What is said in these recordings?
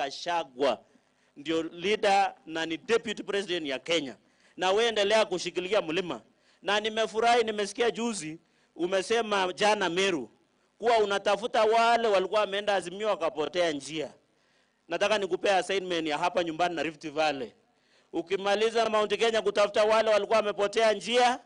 Gachagua ndio leader na ni deputy president ya Kenya, na wewe endelea kushikilia mlima. Na nimefurahi, nimesikia juzi umesema jana Meru kuwa unatafuta wale walikuwa wameenda Azimio wakapotea njia. Nataka nikupea assignment ya hapa nyumbani na Rift Valley. Ukimaliza Mount Kenya kutafuta wale walikuwa wamepotea njia,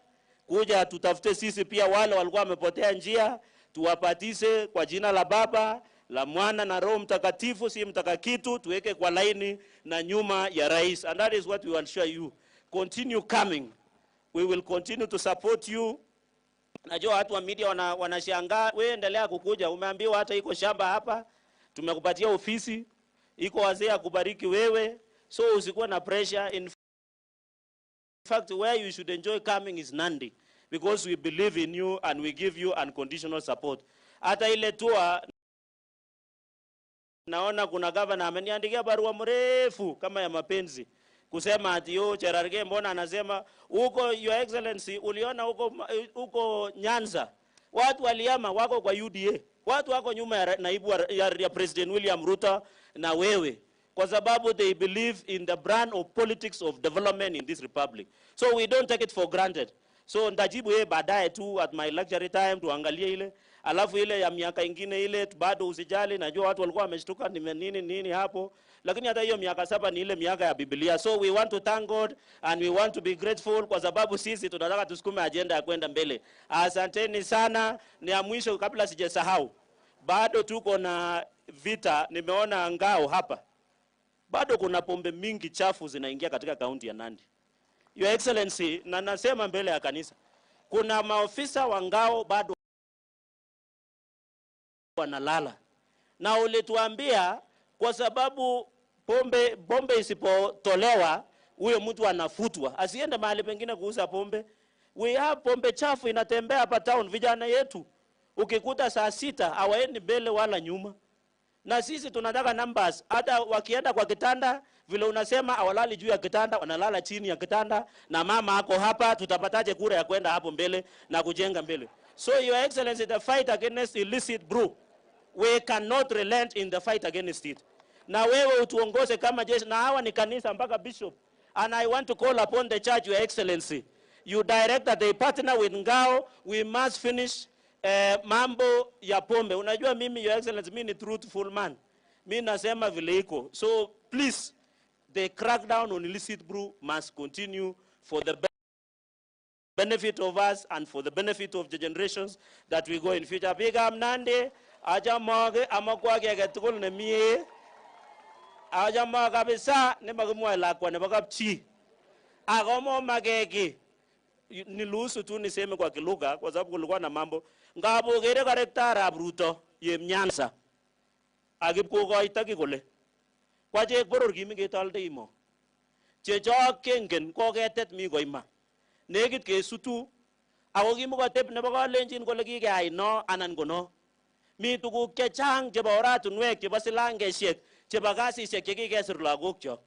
kuja tutafute sisi pia wale walikuwa wamepotea njia, tuwapatise kwa jina la Baba, la Mwana na Roho Mtakatifu, si mtakakitu, tuweke kwa laini na nyuma ya rais. And that is what we will show you. Continue coming. We will continue to support you. Najua watu wa media wanashangaa, wewe endelea kukuja. Umeambiwa hata iko shamba hapa, tumekupatia ofisi, iko wazee akubariki wewe, so usikuwa na pressure. In fact, where you should enjoy coming is Nandi, because we believe in you and we give you unconditional support. Hata ile tour, naona kuna governor ameniandikia barua mrefu kama ya mapenzi kusema ati Cherargei mbona anasema huko Your Excellency uliona huko Nyanza watu waliama wako kwa UDA, watu wako nyuma ya naibu ya President William Ruto na wewe, kwa sababu they believe in the brand of politics of development in this republic. So we don't take it for granted. So ndajibu baadaye tu at my luxury time tuangalie ile, alafu ile ya miaka ingine ile bado usijali, najua watu walikuwa wameshtuka nini hapo, lakini hata hiyo miaka 7 ni ile miaka ya Biblia. So we want to thank God and we want to be grateful kwa sababu sisi tunataka tusukume agenda ya kwenda mbele. Asanteni sana. Ni ya mwisho kabla sijasahau, bado tuko na vita. Nimeona ngao hapa, bado kuna pombe mingi chafu zinaingia katika kaunti ya Nandi. Your Excellency, na nasema mbele ya kanisa, kuna maofisa wa ngao bado wanalala, na ulituambia kwa sababu pombe isipotolewa huyo mtu anafutwa, asiende mahali pengine kuuza pombe. We have pombe chafu inatembea hapa town. Vijana yetu ukikuta saa 6 hawaendi mbele wala nyuma, na sisi tunataka numbers. Hata wakienda kwa kitanda vile unasema awalali juu ya kitanda, wanalala chini ya kitanda, na mama ako hapa, tutapataje kura ya kwenda hapo mbele na kujenga mbele? So Your Excellency, the fight against illicit brew, we cannot relent in the fight against it. Na wewe utuongoze kama jeshi, na hawa ni kanisa mpaka bishop, and I want to call upon the church, Your Excellency, you direct that they partner with Ngao. We must finish mambo ya pombe. Unajua mimi, Your Excellency, mimi ni truthful man, mimi nasema vile iko. So please, the crackdown on illicit brew must continue for the benefit of us and for the benefit of the generations that we go in future. Big up Nandi, aja moge amakwage agetukul nemie, aja moge kabisa nemagimwa lakwa nebakapchi, agomo magegi. Niluhusu tu niseme kwa kilugha kwa sababu kulikuwa na mambo. Ngabo gere karektara Ruto ye Nyanza akipkokoitaki kole kwache boror kimi ketalde imo chechok kengen koketet mi koima nekit kesutu ako kimukotep nebo kalenjin kole kikeyai no anan kono. Mi tuguk chechang chebo oratunwek chebo silangeshek chebo kasisiek chekikesir lagokchok,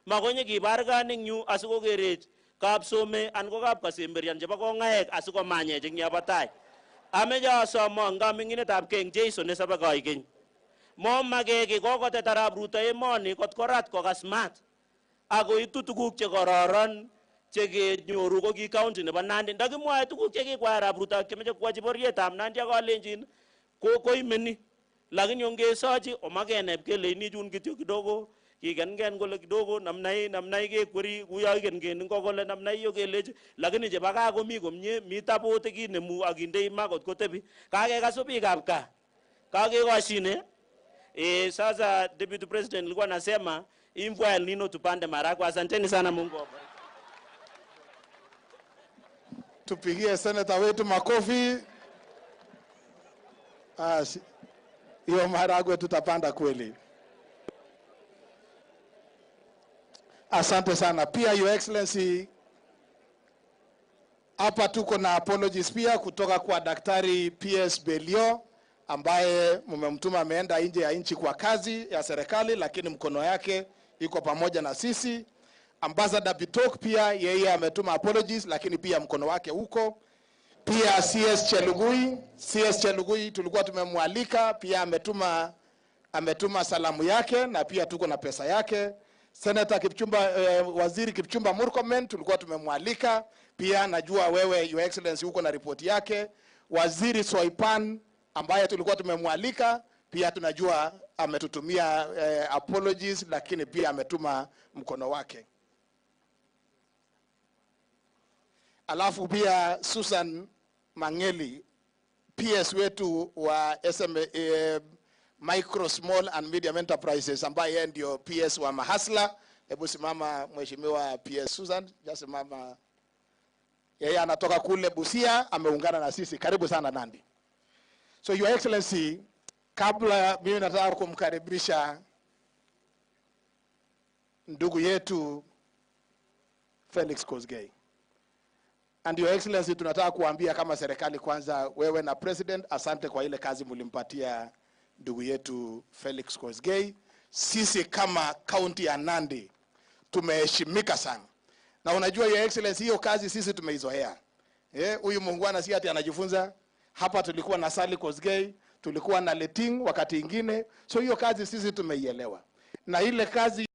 makonye kibargan ing yu asikokerech Kapsabet an ko Kapsabet chebo kongaek asikomanyech ing yabo tai. Ameche asomo ngaminginetab King Jason nesabe koikeny, momageki kokotet arap Ruto emoni kot korat kokas mat akoitu tuguk chekororon chekenyoru ko ki county nebo Nandi. Ndakimwae tuguk chekikwai arap Ruto chemeche kwachi boryetab Nandi akalenjin koimeni, lakini ongesochi omakenep kele inichun kityo kidogo kigengen kole kidogo namnai kekweri kuyo igengen kole namnai yo kelechi, lakini chebo gaa komi komie, mi tabote kinemu akindei ma kot kotebi. Kakekas biikab gaa, kakekashine. Sasa Deputy President nilikuwa nasema mvua El Nino tupande marakwe. Asanteni sana, Mungu awabariki. Tupigie senator wetu makofi. Hiyo maharagwe tutapanda kweli. Asante sana. Pia Your Excellency, hapa tuko na apologies pia kutoka kwa Daktari PS Belio ambaye mmemtuma ameenda nje ya nchi kwa kazi ya serikali, lakini mkono yake iko pamoja na sisi. Ambassador Bitok pia yeye ametuma apologies, lakini pia mkono wake huko. Pia CS Chelugui tulikuwa tumemwalika, pia ametuma ametuma salamu yake na pia tuko na pesa yake. Senator Kipchumba, Waziri Kipchumba Murkomen tulikuwa tumemwalika pia, najua wewe Your Excellency uko na ripoti yake. Waziri Soipan ambaye tulikuwa tumemwalika pia tunajua ametutumia apologies, lakini pia ametuma mkono wake. Alafu pia Susan Mangeli, PS wetu wa Micro, Small and Medium Enterprises, ambaye yeye ndio PS wa mahasla. Hebu simama mheshimiwa PS Susan, just simama. Yeye anatoka kule Busia, ameungana na sisi. Karibu sana Nandi. So Your Excellency, kabla mimi nataka kumkaribisha ndugu yetu Felix Kosgei. And Your Excellency, tunataka kuambia kama serikali kwanza, wewe na President, asante kwa ile kazi mlimpatia ndugu yetu Felix Kosgei. Sisi kama county ya Nandi tumeheshimika sana. Na unajua Your Excellency, hiyo kazi sisi tumeizoea. Huyu muungwana si ati anajifunza. Hapa tulikuwa na Sally Kosgei, tulikuwa na Leting wakati ingine. So hiyo kazi sisi tumeielewa. Na ile kazi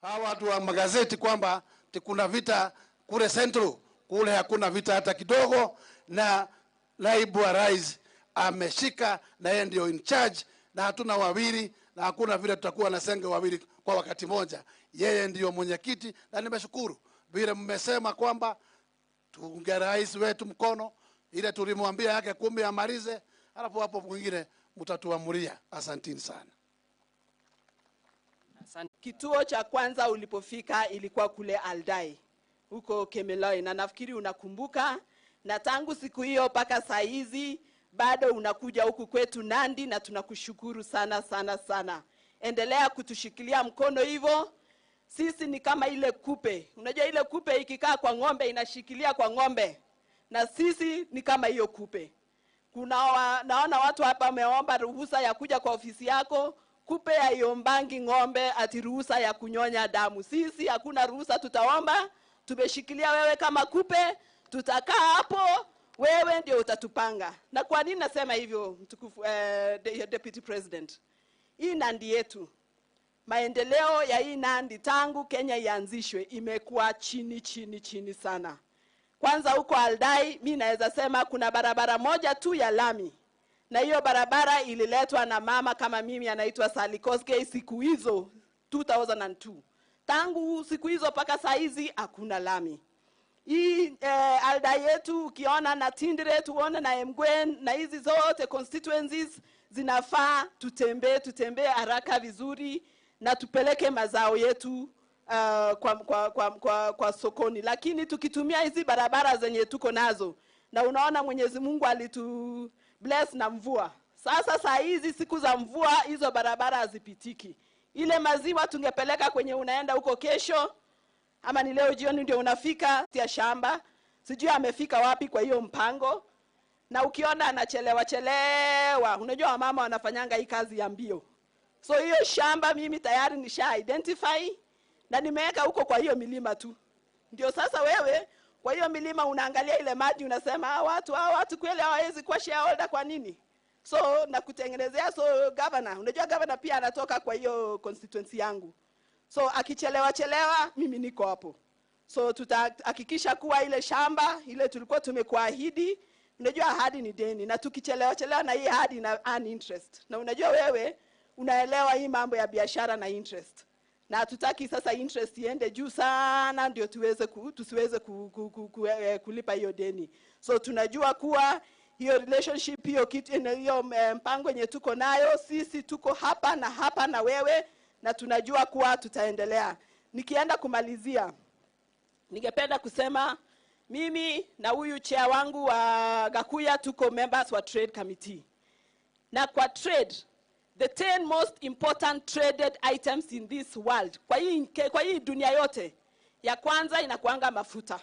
hawa watu wa magazeti kwamba kuna vita kule Central, kule hakuna vita hata kidogo, na naibu wa rais ameshika na yeye ndio in charge, na hatuna wawili na hakuna vile tutakuwa na senge wawili kwa wakati moja. Yeye ndio mwenyekiti, na nimeshukuru vile mmesema kwamba tuunge rais wetu mkono, ile tulimwambia yake 10 amalize, alafu hapo mwingine mtatuamulia. Asanteni sana. Kituo cha kwanza ulipofika ilikuwa kule Aldai huko Kemeloi, na nafikiri unakumbuka, na tangu siku hiyo mpaka saa hizi bado unakuja huku kwetu Nandi, na tunakushukuru sana sana sana. Endelea kutushikilia mkono hivyo. Sisi ni kama ile kupe. Unajua ile kupe ikikaa kwa ng'ombe inashikilia kwa ng'ombe, na sisi ni kama hiyo kupe. Naona watu hapa wameomba ruhusa ya kuja kwa ofisi yako. Kupe haiombangi ng'ombe ati ruhusa ya kunyonya damu. Sisi hakuna ruhusa tutaomba. Tumeshikilia wewe kama kupe, tutakaa hapo, wewe ndio utatupanga. Na kwa nini nasema hivyo, mtukufu Deputy President? Hii Nandi yetu, maendeleo ya hii Nandi tangu Kenya ianzishwe imekuwa chini sana. Kwanza huko Aldai, mimi naweza sema kuna barabara moja tu ya lami. Na hiyo barabara ililetwa na mama kama mimi anaitwa Sally Koskei siku hizo 2002. Tangu siku hizo paka saa hizi hakuna lami. Hii Aldai yetu ukiona na Tindire tuone na Emgwen na hizi zote constituencies zinafaa tutembee haraka vizuri na tupeleke mazao yetu kwa sokoni. Lakini tukitumia hizi barabara zenye tuko nazo, na unaona Mwenyezi Mungu alitu bless na mvua. Sasa saa hizi siku za mvua hizo barabara hazipitiki. Ile maziwa tungepeleka kwenye unaenda huko kesho, ama ni leo jioni ndio unafika ya shamba. Sijui amefika wapi kwa hiyo mpango. Na ukiona anachelewa, unajua mama wanafanyanga hii kazi ya mbio. So hiyo shamba mimi tayari nisha identify na nimeweka huko kwa hiyo milima tu. Ndio sasa wewe kwa hiyo milima unaangalia ile maji unasema watu kweli hawawezi kuwa shareholder kwa nini? So na kutengenezea governor, unajua governor pia anatoka kwa hiyo constituency yangu. So akichelewa mimi niko hapo. So tutahakikisha kuwa ile shamba ile tulikuwa tumekuahidi, unajua ahadi ni deni, na tukichelewa na hii ahadi na earn interest. Na unajua wewe unaelewa hii mambo ya biashara na interest. Na hatutaki sasa interest iende juu sana ndio tusiweze kulipa hiyo deni. So tunajua kuwa hiyo relationship hiyo mpango yenye tuko nayo sisi tuko hapa na wewe, na tunajua kuwa tutaendelea. Nikienda kumalizia, ningependa kusema mimi na huyu chair wangu wa Gakuya tuko members wa trade committee. Na kwa trade, the 10 most important traded items in this world, kwa hii dunia yote, ya kwanza inakuanga mafuta.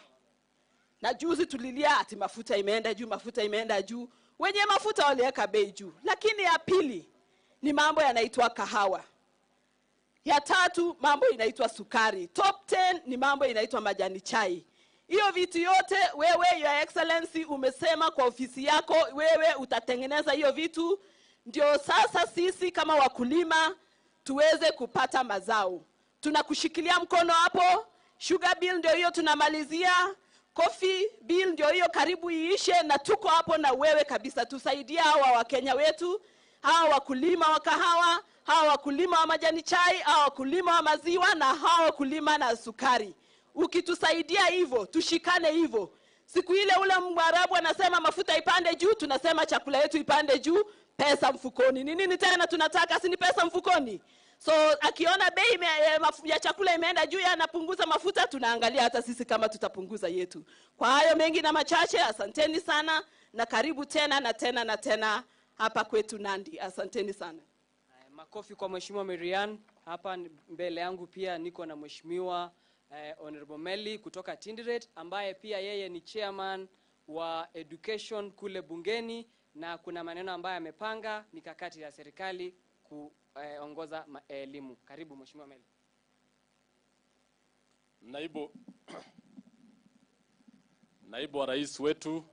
Na juzi tulilia ati mafuta imeenda juu. Wenye mafuta waliweka bei juu. Lakini ya pili ni mambo yanaitwa kahawa. Ya tatu mambo inaitwa sukari. Top 10 ni mambo inaitwa majani chai. Hiyo vitu yote wewe your excellency umesema kwa ofisi yako wewe utatengeneza hiyo vitu, ndio sasa sisi kama wakulima tuweze kupata mazao. Tunakushikilia mkono hapo. Sugar bill ndio hiyo tunamalizia. Coffee bill ndio hiyo karibu iishe, na tuko hapo na wewe kabisa. Tusaidia hawa Wakenya wetu, hawa wakulima wa kahawa, hawa wakulima wa majani chai, hawa wakulima wa maziwa, na hawa wakulima na sukari. Ukitusaidia hivyo, tushikane hivyo, siku ile ule Mwarabu anasema mafuta ipande juu, tunasema chakula yetu ipande juu, pesa mfukoni. Ni nini tena tunataka, si ni pesa mfukoni? So akiona bei ya chakula imeenda juu, anapunguza mafuta, tunaangalia hata sisi kama tutapunguza yetu. Kwa hayo mengi na machache, asanteni sana na karibu tena na tena hapa kwetu Nandi. Asanteni sana. Makofi kwa Mheshimiwa Marian. Hapa mbele yangu pia niko na Mheshimiwa Honorable Meli kutoka Tinderet, ambaye pia yeye ni chairman wa education kule bungeni, na kuna maneno ambayo amepanga mikakati ya serikali kuongoza elimu. Karibu Mheshimiwa Meli. Naibu wa rais wetu,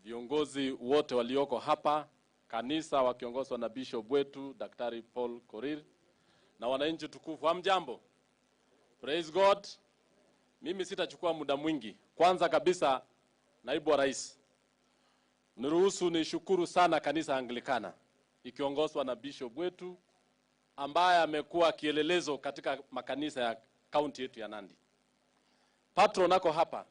viongozi wote walioko hapa, kanisa wakiongozwa na bishop wetu Daktari Paul Korir, na wananchi tukufu, hamjambo? Praise God. Mimi sitachukua muda mwingi. Kwanza kabisa, naibu wa rais, niruhusu nishukuru sana kanisa Anglikana ikiongozwa na bishop wetu ambaye amekuwa kielelezo katika makanisa ya county yetu ya Nandi. Patron ako hapa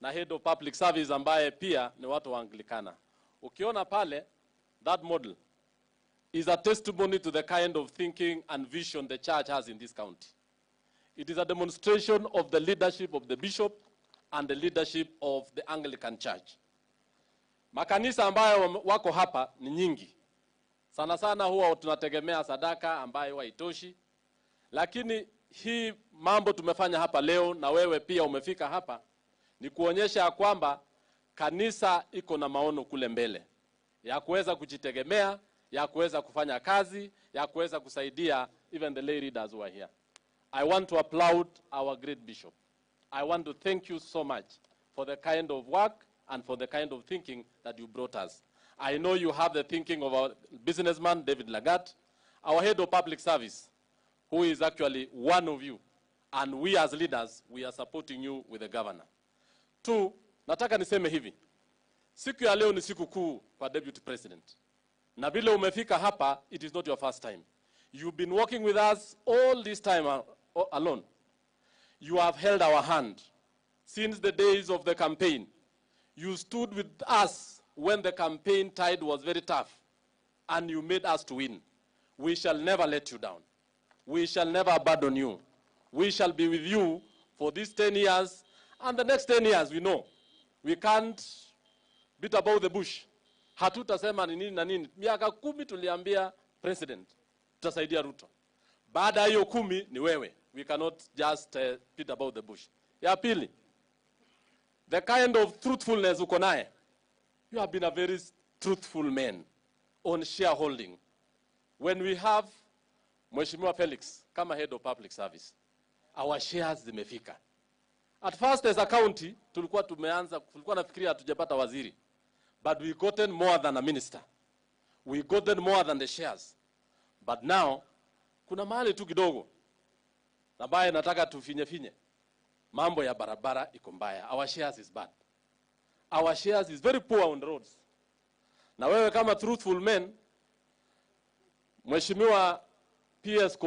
na head of public service ambaye pia ni watu wa Anglikana. Ukiona pale, that model is a testimony to the kind of thinking and vision the church has in this county. It is a demonstration of the leadership of the bishop and the leadership of the Anglican Church. Makanisa ambayo wako hapa ni nyingi. Sana sana huwa tunategemea sadaka ambayo haitoshi. Lakini hii mambo tumefanya hapa leo, na wewe pia umefika hapa, ni kuonyesha kwamba kanisa iko na maono kule mbele ya kuweza kujitegemea, ya kuweza kufanya kazi, ya kuweza kusaidia even the lay readers who are here. I want to applaud our great bishop. I want to thank you so much for the kind of work and for the kind of thinking that you brought us. I know you have the thinking of our businessman, David Lagat, our head of public service, who is actually one of you. And we as leaders, we are supporting you with the governor. Two, nataka niseme hivi. Siku ya leo ni siku kuu kwa Deputy President. Na vile umefika hapa, it is not your first time. You've been working with us all this time alone. You have held our hand since the days of the campaign. You stood with us when the campaign tide was very tough, and you made us to win. We shall never let you down. We shall never abandon you. We shall be with you for these 10 years, and the next 10 years, we know. We can't beat about the bush. Hatutasema ni nini na nini. Miaka 10 tuliambia president, tutasaidia Ruto. Baada hiyo 10 ni wewe. We cannot just beat about the bush. Ya pili, the kind of truthfulness uko naye. You have been a very truthful man on shareholding. When we have Mheshimiwa Felix kama head of public service, our shares zimefika. At first as a county, tulikuwa nafikiria hatujapata waziri. But we gotten more than a minister. We gotten more than the shares. But now, kuna mahali tu kidogo. Nabaye nataka tufinye. Mambo ya barabara iko mbaya. Our shares is bad. Our shares is very poor on the roads. Na wewe kama truthful man, Mheshimiwa PS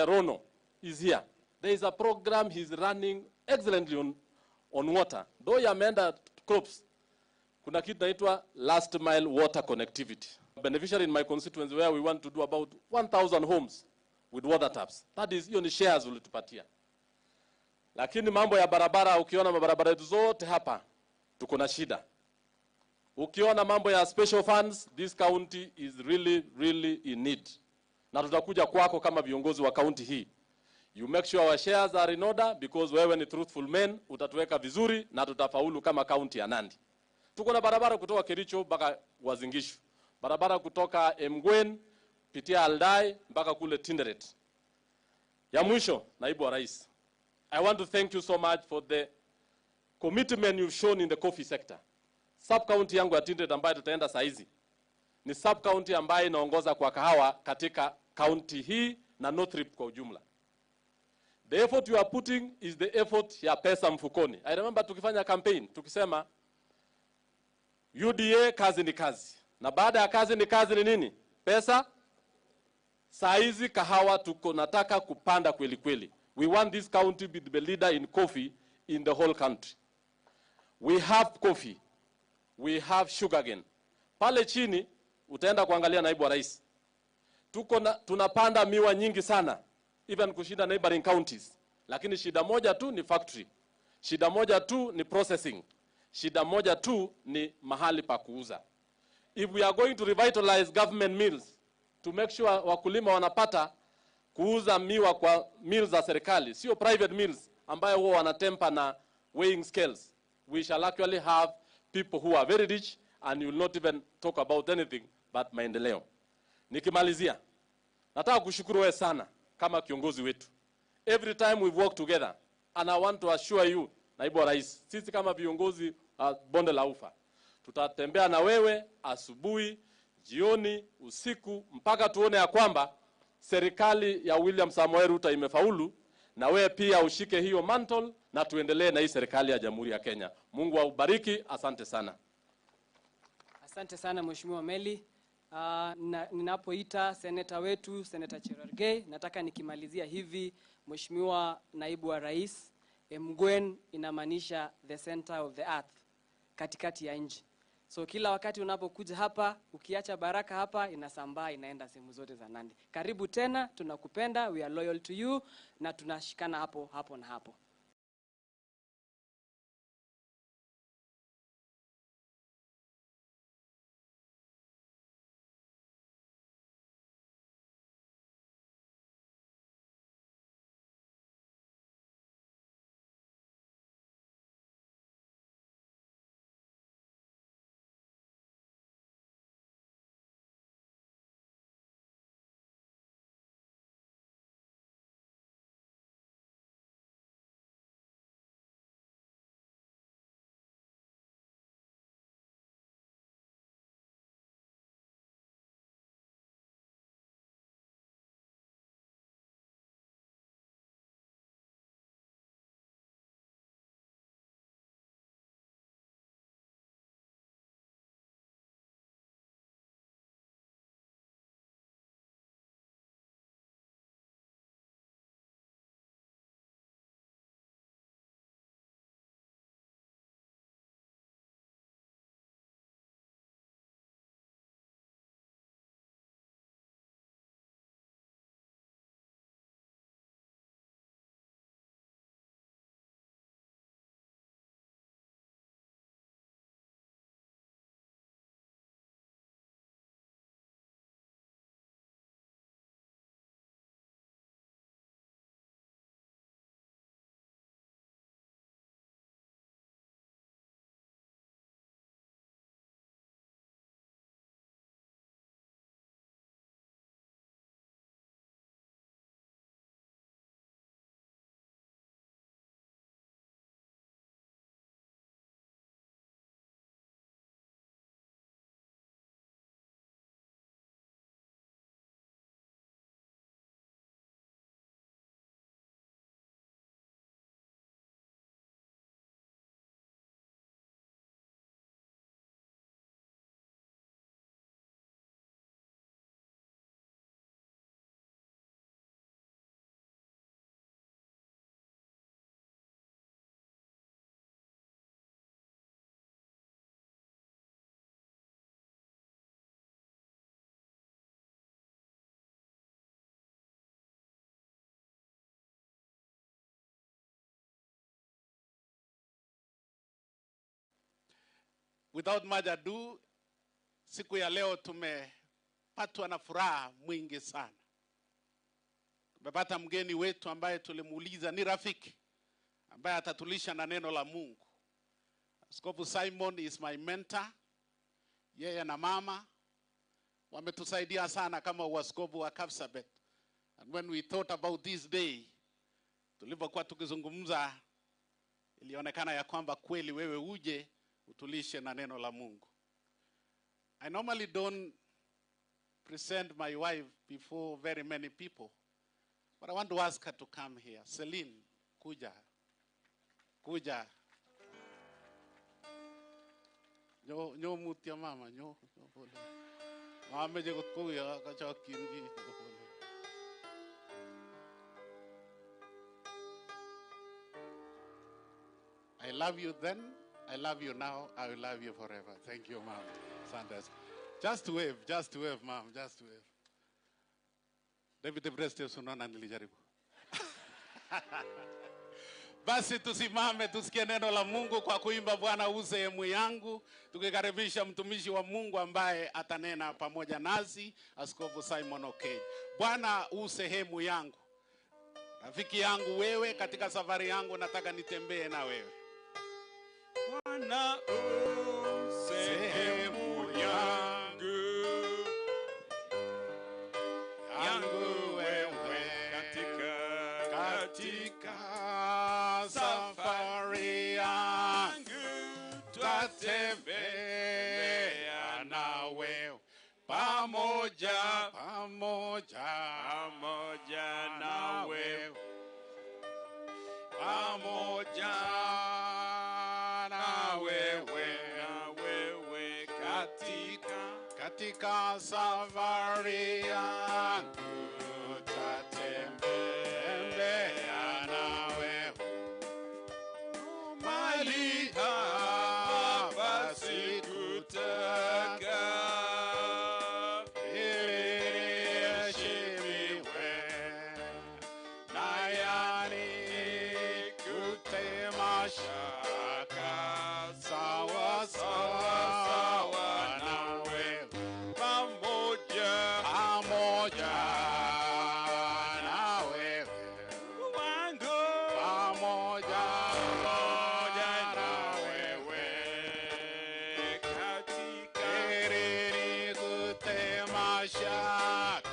Rono is here. There is a program he's running excellently on water. Though yameenda crops, kuna kitu naitwa last mile water connectivity. Beneficiary in my constituency where we want to do about 1,000 homes with water taps. That is, hiyo ni shares ulitupatia. Lakini mambo ya barabara, ukiona mabarabara yetu zote hapa, tuko na shida. Ukiona mambo ya special funds, this county is really in need. Na tutakuja kwako kama viongozi wa county hii. You make sure our shares are in order because wewe ni truthful man, utatuweka vizuri na tutafaulu kama county ya Nandi. Tuko na barabara kutoka Kericho mpaka Wazingishu. Barabara kutoka Mgwen pitia Aldai mpaka kule Tinderet. Ya mwisho, naibu wa rais, I want to thank you so much for the commitment you've shown in the coffee sector. Sub-county yangu ya Tinderet ambayo tutaenda saa hizi ni sub-county ambayo inaongoza kwa kahawa katika county hii na North Rift kwa ujumla. The effort you are putting is the effort ya pesa mfukoni. I remember tukifanya campaign, tukisema UDA kazi ni kazi. Na baada ya kazi ni kazi ni nini? Pesa. Saa hizi kahawa tuko nataka kupanda kweli kweli. We want this county to be the leader in coffee in the whole country. We have coffee. We have sugarcane. Pale chini utaenda kuangalia naibu wa rais. Tunapanda miwa nyingi sana, even kushinda neighboring counties. Lakini shida moja tu ni factory. Shida moja tu ni processing. Shida moja tu ni mahali pa kuuza. If we are going to revitalize government mills to make sure wakulima wanapata kuuza miwa kwa mills za serikali, sio private mills ambayo huwa wanatempa na weighing scales, we shall actually have people who are very rich and you will not even talk about anything but maendeleo. Nikimalizia, nataka kushukuru wewe sana kama kiongozi wetu. Every time we work together, and I want to assure you, naibu wa rais, sisi kama viongozi bonde la ufa, tutatembea na wewe asubuhi, jioni, usiku, mpaka tuone ya kwamba serikali ya William Samoei Ruto imefaulu, na wewe pia ushike hiyo mantle na tuendelee na hii serikali ya Jamhuri ya Kenya. Mungu aubariki, asante sana. Asante sana Mheshimiwa Meli. Ninapoita seneta wetu, Seneta Cherargei, nataka nikimalizia hivi, Mheshimiwa naibu wa rais, Mgwen inamaanisha the center of the earth, katikati ya nchi. So kila wakati unapokuja hapa, ukiacha baraka hapa, inasambaa inaenda sehemu zote za Nandi. Karibu tena, tunakupenda, we are loyal to you, na tunashikana hapo na hapo. without much ado, siku ya leo tumepatwa na furaha mwingi sana. Tumepata mgeni wetu ambaye tulimuuliza ni rafiki, ambaye atatulisha na neno la Mungu. Askofu Simon is my mentor. Yeye na mama wametusaidia sana kama uaskofu wa Kapsabet. And when we thought about this day, tulipokuwa tukizungumza, ilionekana ya kwamba kweli wewe uje utulishe na neno la Mungu. I normally don't present my wife before very many people, but I want to ask her to come here. Celine, kuja. Nyo mutia mama, nyo pole. Mama je kuya kachakingi pole. I love you then, I love you now, I will love you forever. Thank you, Mom. Sanders. Just wave, Mom, just wave. David Breste sunona nilijaribu. Basi tusimame tusikie neno la Mungu kwa kuimba Bwana u sehemu yangu, tukikaribisha mtumishi wa Mungu ambaye atanena pamoja nasi, Askofu Simon Okech. Bwana u sehemu yangu. Rafiki yangu wewe, katika safari yangu nataka nitembee na wewe. Bwana u sehemu yangu wewe, katika safari yangu twatembea na wewe, pamoja na wewe, pamoja na wewe, katika safari yangu twatembea na wewe, mahali hapa sikutaka niheshimiwe, na yani kutema shaka sawa na wewe, pamoja na wewe wangu, pamoja na wewe, katika ili kutema shaka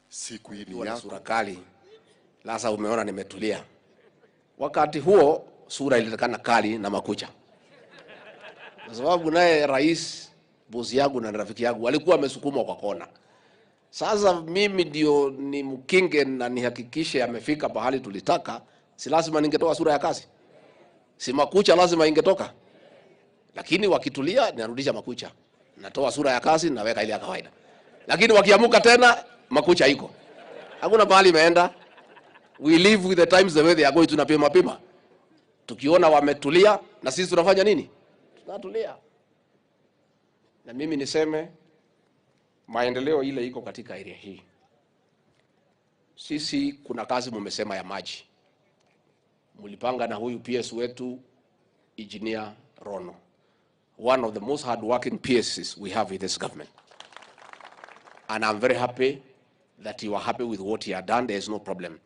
siku hii ni yako. Sura kali. Sasa umeona nimetulia. Wakati huo sura ilionekana kali na makucha. Kwa sababu naye rais bosi yangu na rafiki yangu walikuwa wamesukumwa kwa kona. Sasa mimi ndio ni mkinge na nihakikishe amefika pahali tulitaka, si lazima ningetoa sura ya kazi. Si makucha lazima ingetoka. Lakini wakitulia ninarudisha makucha. Natoa sura ya kazi na weka ile ya kawaida. Lakini wakiamuka tena makucha iko. Hakuna mahali imeenda. We live with the times the way they are going. Tunapima pima. Tukiona wametulia na sisi tunafanya nini? Tunatulia. Na mimi niseme maendeleo ile iko katika area hii. Sisi kuna kazi mumesema ya maji. Mulipanga na huyu PS wetu Engineer Rono. One of the most hard-working PSs we have in this government. And I'm very happy that you are happy with what he has done. There is no problem.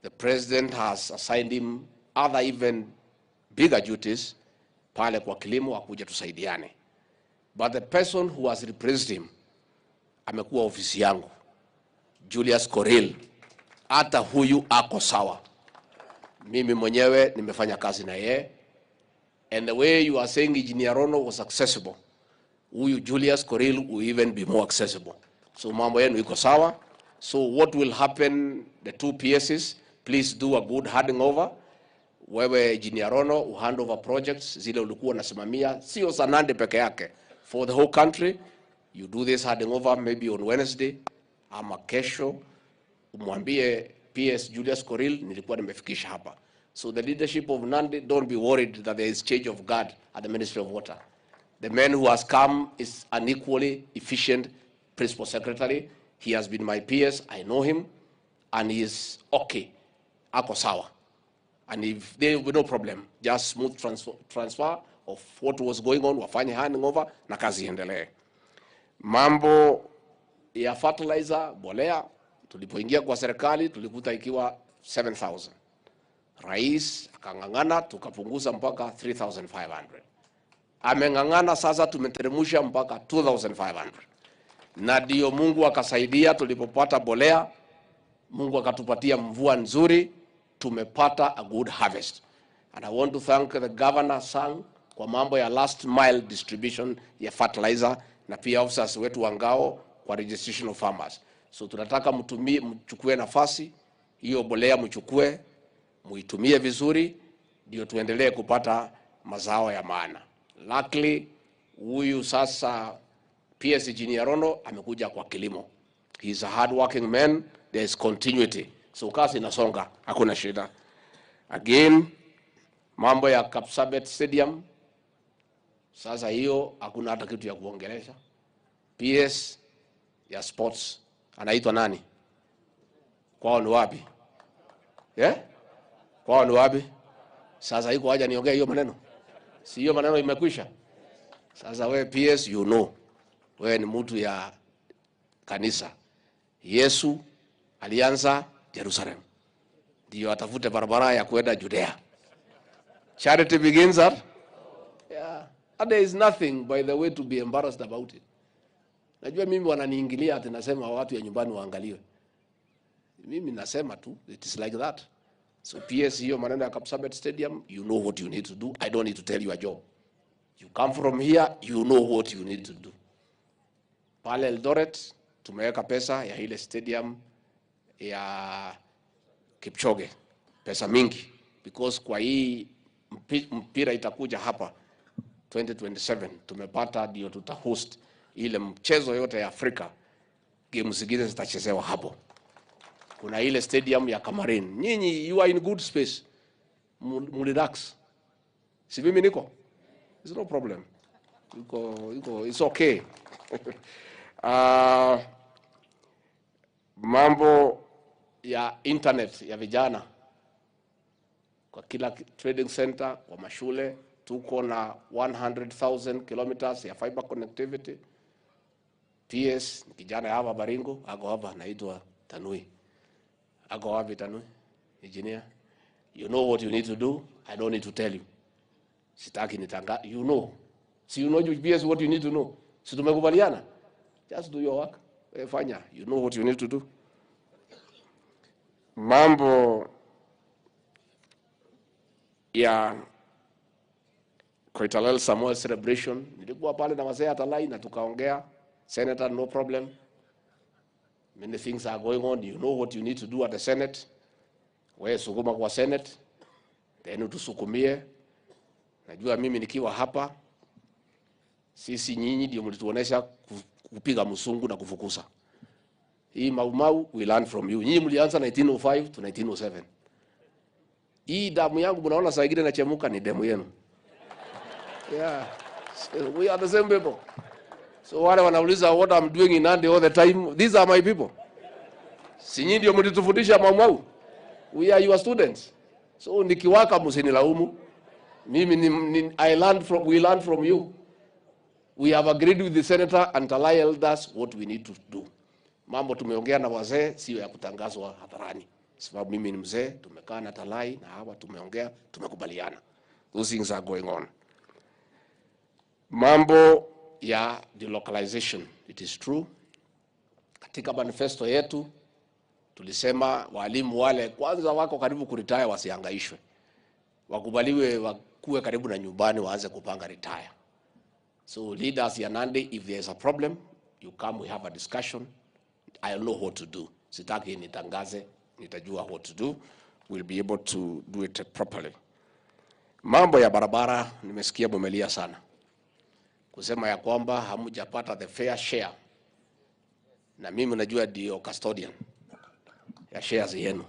The president has assigned him other even bigger duties pale kwa kilimo akuja tusaidiane. but the person who has replaced him amekuwa ofisi yangu, Julius Koril. Hata huyu ako sawa. Mimi mwenyewe nimefanya kazi na yeye. And the way you are saying Engineer Rono was accessible, huyu Julius Koril will even be more accessible. So mambo yenu iko sawa. So what will happen, the two PSs, please do a good handing over. Wewe Engineer Rono will hand over projects zile ulikuwa unasimamia, sio za Nandi peke yake, for the whole country. You do this handing over maybe on Wednesday ama kesho, umwambie PS Julius Koril nilikuwa nimefikisha hapa. So the leadership of Nandi, don't be worried that there is change of guard at the Ministry of Water. The man who has come is an equally efficient principal secretary. He has been my PS, I know him, and he is okay, ako sawa. And if there will be no problem, just smooth transfer of what was going on, wafanye handing over na kazi iendelee. Mambo ya fertilizer, bolea, tulipoingia kwa serikali tulikuta ikiwa 7,000. Rais akangangana tukapunguza mpaka 3,500. Amengangana sasa tumeteremsha mpaka 2,500. Na ndio Mungu akasaidia, tulipopata bolea, Mungu akatupatia mvua nzuri, tumepata a good harvest. And I want to thank the governor Sang kwa mambo ya last mile distribution ya fertilizer, na pia officers wetu wa ngao kwa registration of farmers. So tunataka mchukue nafasi hiyo bolea, mchukue muitumie vizuri, ndio tuendelee kupata mazao ya maana. Luckily huyu sasa PS Engineer Rono amekuja kwa kilimo. He is a hard working man, there is continuity. So kazi inasonga, hakuna shida. Again, mambo ya Kapsabet Stadium, sasa hiyo hakuna hata kitu ya kuongelesha. PS ya sports anaitwa nani? Kwao ni wapi? Kwao ni wapi? Sasa iko haja niongee hiyo maneno? Si hiyo maneno imekwisha? Sasa wewe PS, you know, wewe ni mtu ya kanisa. Yesu alianza Jerusalem, ndio atafute barabara ya kwenda Judea. Charity begins at, yeah. And there is nothing, by the way, to be embarrassed about it. Najua mimi wananiingilia ati nasema watu ya nyumbani waangaliwe. Mimi nasema tu, it is like that. So PS, hiyo maneno ya Kapsabet Stadium, you know what you need to do. I don't need to tell you a job. You come from here, you know what you need to do. Pale Eldoret, tumeweka pesa ya ile stadium ya Kipchoge. Pesa mingi. Because kwa hii mpira itakuja hapa 2027, tumepata ndio tutahost ile mchezo yote ya Afrika. Games zingine zitachezewa hapo. Kuna ile stadium ya Kamarin. Nyinyi you are in good space. Relax. Si mimi niko? It's no problem. It's okay. Mambo ya internet ya vijana. Kwa kila trading center, kwa mashule, tuko na 100,000 kilometers ya fiber connectivity. PS, kijana hapa Baringo, ako hapa naitwa Tanui. Ako wapi Tanui? Engineer. You know what you need to do. I don't need to tell you. Sitaki nitanga. You know. Si you know PS what you need to know. Si tumekubaliana? Just do your work. Fanya. You know what you need to do. Mambo ya Koitalel Samuel celebration. Nilikuwa pale na wazee atalai na tukaongea. Senator, no problem. Many things are going on. You know what you need to do at the Senate. Wewe sukuma kwa Senate. Then utusukumie. Najua mimi nikiwa hapa, sisi nyinyi ndio mlituonesha kupiga msungu na kufukuza. Hii mau we learn from you. Nyinyi mlianza 1905 to 1907. Hii damu yangu mnaona saa ingine inachemuka ni damu yenu. Yeah. So we are the same people. So wale wanauliza what I'm doing in Nandi all the time, these are my people. Si nyinyi ndio mlitufundisha mau. We are your students. So nikiwaka msinilaumu. Mimi we learned from you. We have agreed with the senator and Talai elders what we need to do. Mambo tumeongea na wazee sio ya kutangazwa hadharani. Sababu mimi ni mzee, tumekaa na Talai na hawa tumeongea, tumekubaliana. Those things are going on. Mambo ya delocalization, it is true. Katika manifesto yetu tulisema walimu wale kwanza wako karibu kuretire wasihangaishwe, wakubaliwe wakuwe karibu na nyumbani waanze kupanga retire. So leaders ya Nandi, if there is a problem, you come, we have a discussion. I'll know what to do. Sitaki nitangaze, nitajua what to do. We'll be able to do it properly. Mambo ya barabara nimesikia mumelia sana, kusema ya kwamba hamujapata the fair share, na mimi najua ndio custodian ya shares yenu.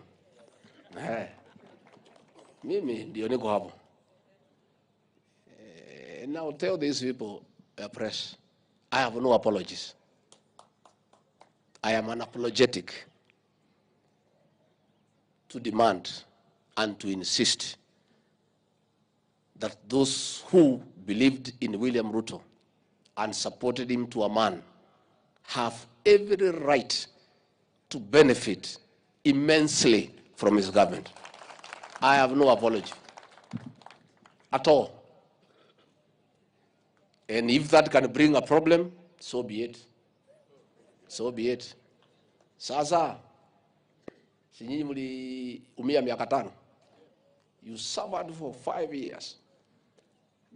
Mimi ndio niko hapo. And I'll tell these people, press, I have no apologies. I am unapologetic to demand and to insist that those who believed in William Ruto and supported him to a man have every right to benefit immensely from his government. I have no apology at all. And if that can bring a problem, so be it. So be it. Sasa, si nyinyi mliumia miaka 5. You suffered for 5 years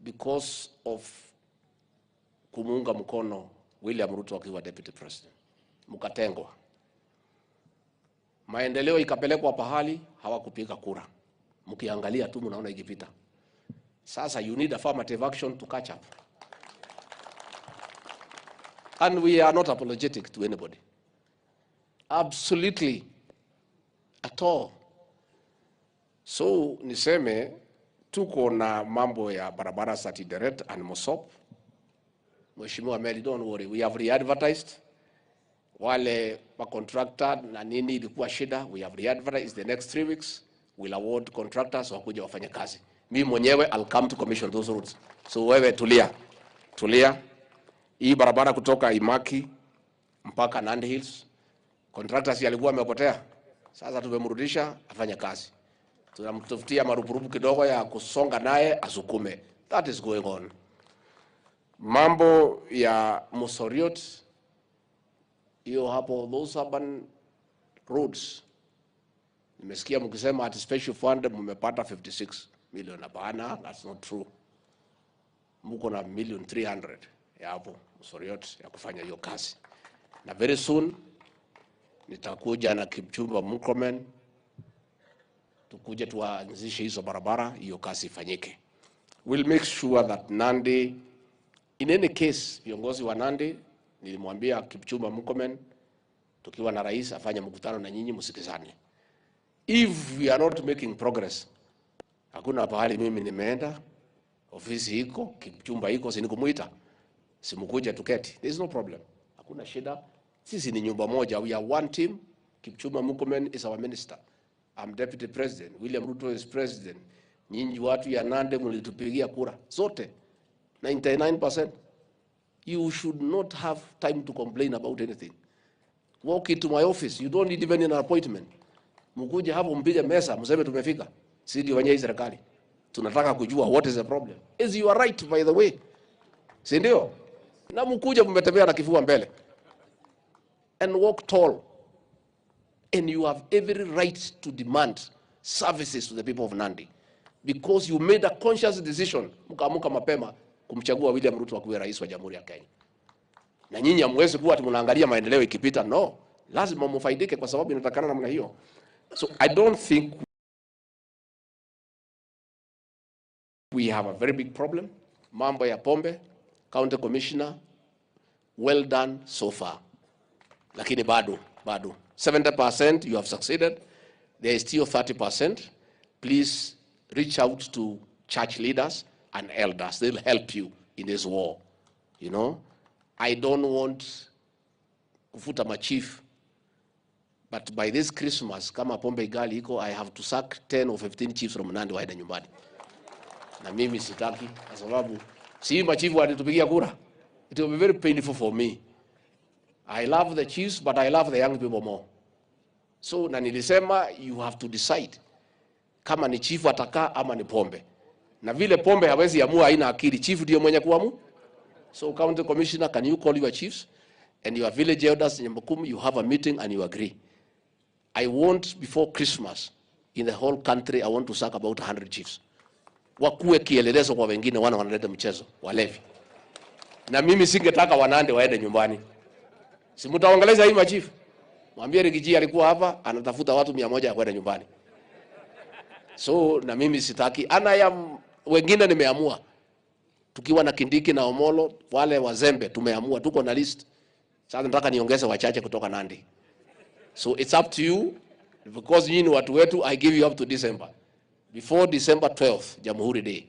because of kumuunga mkono William Ruto akiwa deputy president. Mkatengwa. Maendeleo ikapelekwa pahali hawakupiga kura. Mkiangalia tu mnaona ikipita. Sasa you need affirmative action to catch up. And we are not apologetic to anybody. Absolutely. At all. So niseme tuko na mambo ya barabara Sati Deret and Mosop. Mheshimiwa Mary, don't worry, we have re-advertised. Wale wa contractor na nini ilikuwa shida, we have re-advertised. The next 3 weeks we'll award contractors wakuja wafanye kazi. Mimi mwenyewe I'll come to commission those roads. So wewe tulia. Tulia. Hii barabara kutoka Imaki mpaka Nandi Hills, contractors alikuwa amepotea. Sasa tumemrudisha afanye kazi. Tunamtafutia marupurupu kidogo ya kusonga naye asukume. That is going on. Mambo ya Mosoriot, hiyo hapo, those urban roads, nimesikia mkisema at special fund mmepata 56 million. Hapana, that's not true. Mko na 1,300,000 ya hapo Mosoriot ya kufanya hiyo kazi. Na very soon nitakuja na Kipchumba Murkomen tukuje tuanzishe hizo barabara, hiyo kazi ifanyike. We'll make sure that Nandi, in any case, viongozi wa Nandi, nilimwambia Kipchumba Murkomen tukiwa na rais afanye mkutano na nyinyi msikizane. If we are not making progress, hakuna pahali mimi nimeenda, ofisi iko, Kipchumba iko, sinikumuita, simkuja tuketi. There is no problem. Hakuna shida. Sisi ni nyumba moja. We are one team. Kipchumba Murkomen is our minister. I'm deputy president. William Ruto is president. Nyinyi watu ya Nandi mlitupigia kura zote 99%. You should not have time to complain about anything. Walk into my office. You don't need even an appointment. Mkuje hapo mpige mesa, mseme tumefika. Sisi ndio wenye serikali. Tunataka kujua what is the problem. Is you are right, by the way. Si ndio? Na mkuje mmetembea na kifua mbele. And walk tall. And you have every right to demand services to the people of Nandi. Because you made a conscious decision, mkaamuka mapema, kumchagua William Ruto akuwe rais wa Jamhuri ya Kenya. Na nyinyi hamwezi kuwa tunaangalia maendeleo ikipita. No, lazima mfaidike kwa sababu inatakana namna hiyo. So I don't think we have a very big problem. Mambo ya pombe, county commissioner, well done so far. Lakini bado. 70% you have succeeded. There is still 30%. Please reach out to church leaders and elders. They'll help you in this war. You know, I don't want kufuta machief, but by this Christmas, kama pombe igali iko, I have to sack 10 or 15 chiefs from Nandi waende nyumbani. Na mimi sitaki, kwa sababu si machifu walitupigia kura. It will be very painful for me. I love the chiefs, but I love the young people more. So na nilisema you have to decide kama ni chief atakaa ama ni pombe. Na vile pombe hawezi amua haina akili, chief ndio mwenye kuamua. So county commissioner, can you call your chiefs and your village elders in Mukum, you have a meeting and you agree. I want before Christmas in the whole country, I want to sack about 100 chiefs. Wakuwe kielelezo kwa wengine wanaleta mchezo, walevi. Na mimi singetaka wanande waende nyumbani. Si mtaongeleza hii machifu. Mwambie Rigarhi alikuwa hapa anatafuta watu 100 ya kwenda nyumbani. So na mimi sitaki. Wengine nimeamua. Tukiwa na Kindiki na Omolo, wale wazembe tumeamua, tuko na list. Sasa nataka niongeze wachache kutoka Nandi. So it's up to you, because nyinyi watu wetu, I give you up to December. Before December 12th, Jamhuri Day,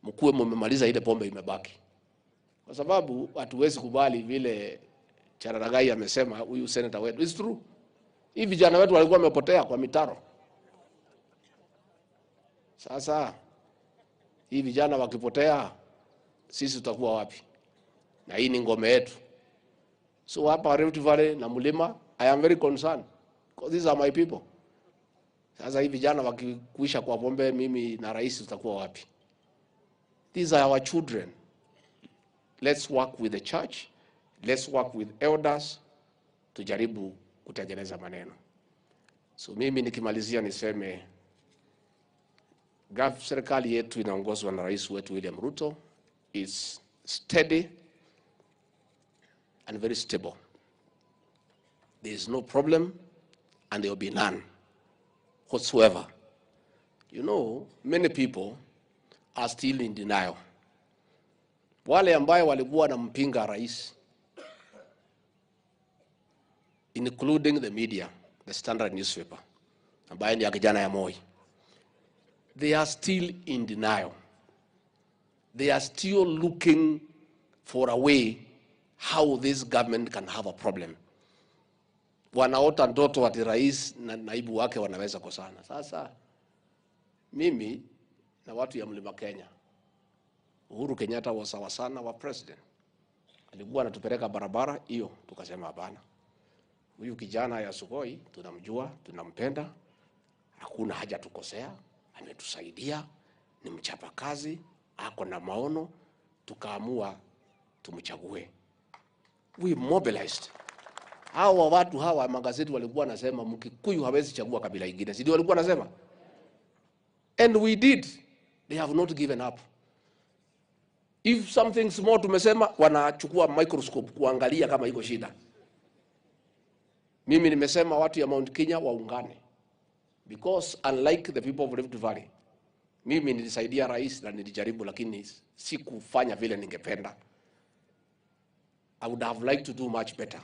mkuwe mmemaliza ile pombe imebaki. Kwa sababu hatuwezi kubali vile Chararagai amesema huyu senator wetu. It's true. Hivi vijana wetu walikuwa wamepotea kwa mitaro. Sasa hivi vijana wakipotea, sisi tutakuwa wapi? Na hii ni ngome yetu. So hapa Rift Valley na Mulima, I am very concerned because these are my people. Sasa hivi vijana wakikuisha kwa pombe, mimi na rais tutakuwa wapi? These are our children. Let's work with the church. Let's work with elders. Tujaribu kutengeneza maneno. So mimi nikimalizia niseme serikali yetu inaongozwa na rais wetu William Ruto is steady and very stable. There is no problem and there will be none whatsoever. You know, many people are still in denial. Wale ambaye walikuwa na mpinga rais, including the media, the Standard newspaper, ambaye ni kijana ya Moi, they are still in denial. They are still looking for a way how this government can have a problem. Wanaota ndoto ati rais na naibu wake wanaweza kosana. Sasa mimi na watu ya Mlima Kenya, Uhuru Kenyatta was sawa sana wa president. Alikuwa anatupeleka barabara hiyo, tukasema hapana. Huyu kijana ya Sugoi tunamjua, tunampenda. Hakuna haja tukosea, ametusaidia, ni mchapa kazi, ako na maono, tukaamua tumchague. We mobilized. Hawa watu hawa magazeti walikuwa nasema Mkikuyu hawezi chagua kabila ingine. Sidi walikuwa nasema? And we did. They have not given up. If something small tumesema, wanachukua microscope kuangalia kama iko shida. Mimi nimesema watu ya Mount Kenya waungane. Because unlike the people of Rift Valley, mimi nilisaidia rais na nilijaribu, lakini sikufanya vile ningependa. I would have liked to do much better.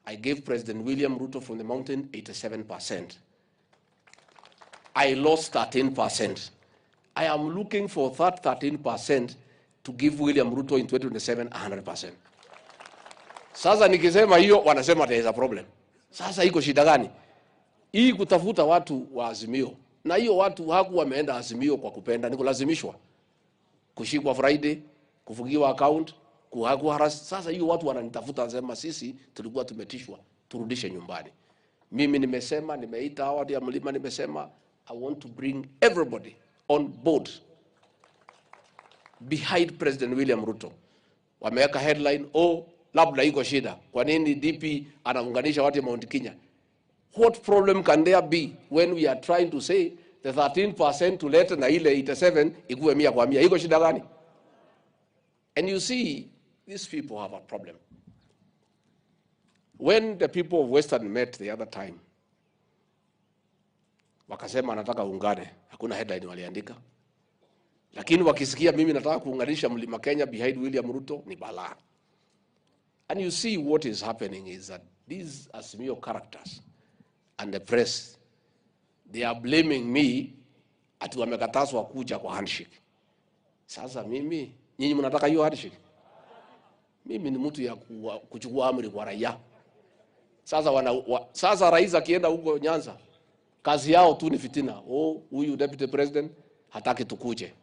I gave President William Ruto from the mountain 87%. I lost 13%. I am looking for that 13% to give William Ruto in 2027 100%. Sasa nikisema hiyo wanasema there is a problem. Sasa iko shida gani? Hii kutafuta watu wa Azimio. Na hiyo watu haku wameenda Azimio kwa kupenda, ni kulazimishwa. Kushikwa Friday, kufungiwa account, kuhaku haras. Sasa hiyo watu wananitafuta wasema sisi tulikuwa tumetishwa, turudishe nyumbani. Mimi nimesema, nimeita hawa ya Mlima, nimesema I want to bring everybody on board behind President William Ruto. Wameweka headline, labda iko shida. Kwa nini DP anaunganisha watu ya Mount Kenya? What problem can there be when we are trying to say the 13% to let na ile 87 ikuwe 100 kwa 100? Iko shida gani? And you see, these people have a problem. When the people of Western met the other time, wakasema nataka ungane, hakuna headline waliandika. Lakini wakisikia mimi nataka kuunganisha Mlima Kenya behind William Ruto, ni balaa. And you see what is happening is that these Azimio characters and the press, they are blaming me ati wamekatazwa kuja kwa handshake. Sasa mimi, nyinyi mnataka hiyo handshake? Mimi ni mtu ya kuchukua amri kwa raia. Sasa sasa rais akienda huko Nyanza, kazi yao tu ni fitina. Huyu deputy president hataki tukuje.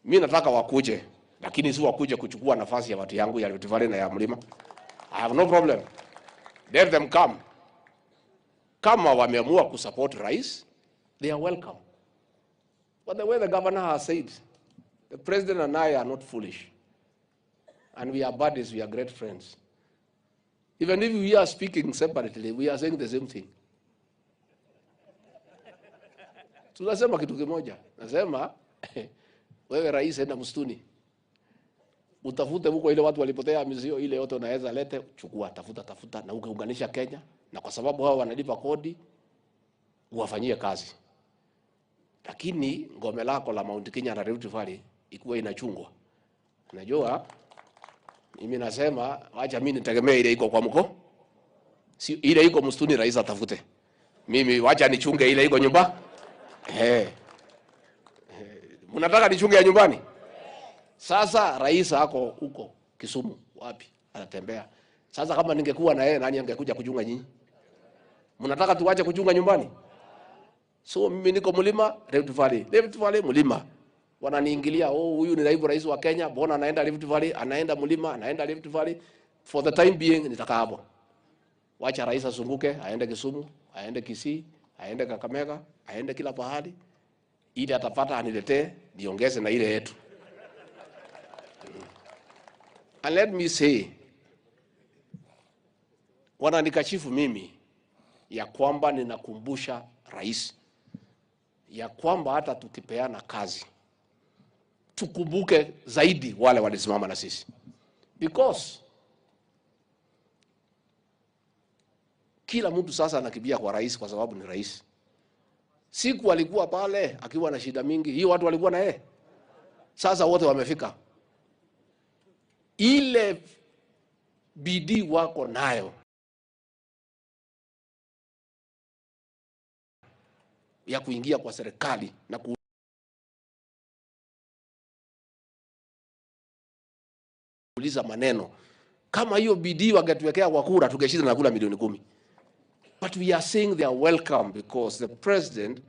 Mimi nataka wakuje, lakini si wakuje kuchukua nafasi ya watu yangu ya Rift Valley na ya Mlima. I have no problem. Let them come. Kama wameamua kusupport rais, they are welcome. But the way the governor has said, the president and I are not foolish. And we are buddies, we are great friends. Even if we are speaking separately, we are saying the same thing. Tunasema kitu kimoja. Nasema, wewe rais enda msituni. Utafute huko ile watu walipotea mizio ile yote unaweza lete, chukua, tafuta na ukaunganisha Kenya, na kwa sababu hao wanalipa kodi uwafanyie kazi. Lakini ngome lako la Mount Kenya na Rift Valley ikuwa inachungwa. Unajua mimi nasema acha mimi nitegemee ile iko kwa mko. Si ile iko msituni rais atafute. Mimi wacha nichunge ile iko nyumba. Mnataka nichunge ya nyumbani? Sasa rais hako huko Kisumu wapi? Anatembea. Sasa kama ningekuwa na yeye nani angekuja kuchunga nyinyi? Mnataka tuache kuchunga nyumbani? So mimi niko mlima Rift Valley mlima. Wananiingilia, huyu ni naibu rais wa Kenya, mbona anaenda Rift Valley, anaenda mlima, anaenda Rift Valley. For the time being nitakaa hapo. Wacha rais azunguke, aende Kisumu, aende Kisii, aende Kakamega, aende kila pahali. Ili atapata aniletee, niongeze na ile yetu. And let me say, wananikashifu mimi ya kwamba ninakumbusha rais ya kwamba hata tukipeana kazi tukumbuke zaidi wale walisimama na sisi, because kila mtu sasa anakimbia kwa rais kwa sababu ni rais. Siku alikuwa pale akiwa na shida mingi, hiyo watu walikuwa na yeye. Sasa wote wamefika. Ile bidii wako nayo ya kuingia kwa serikali na kuuliza maneno, kama hiyo bidii wangetuwekea kwa kura tungeshinda na kula milioni 10. But we are saying they are welcome because the president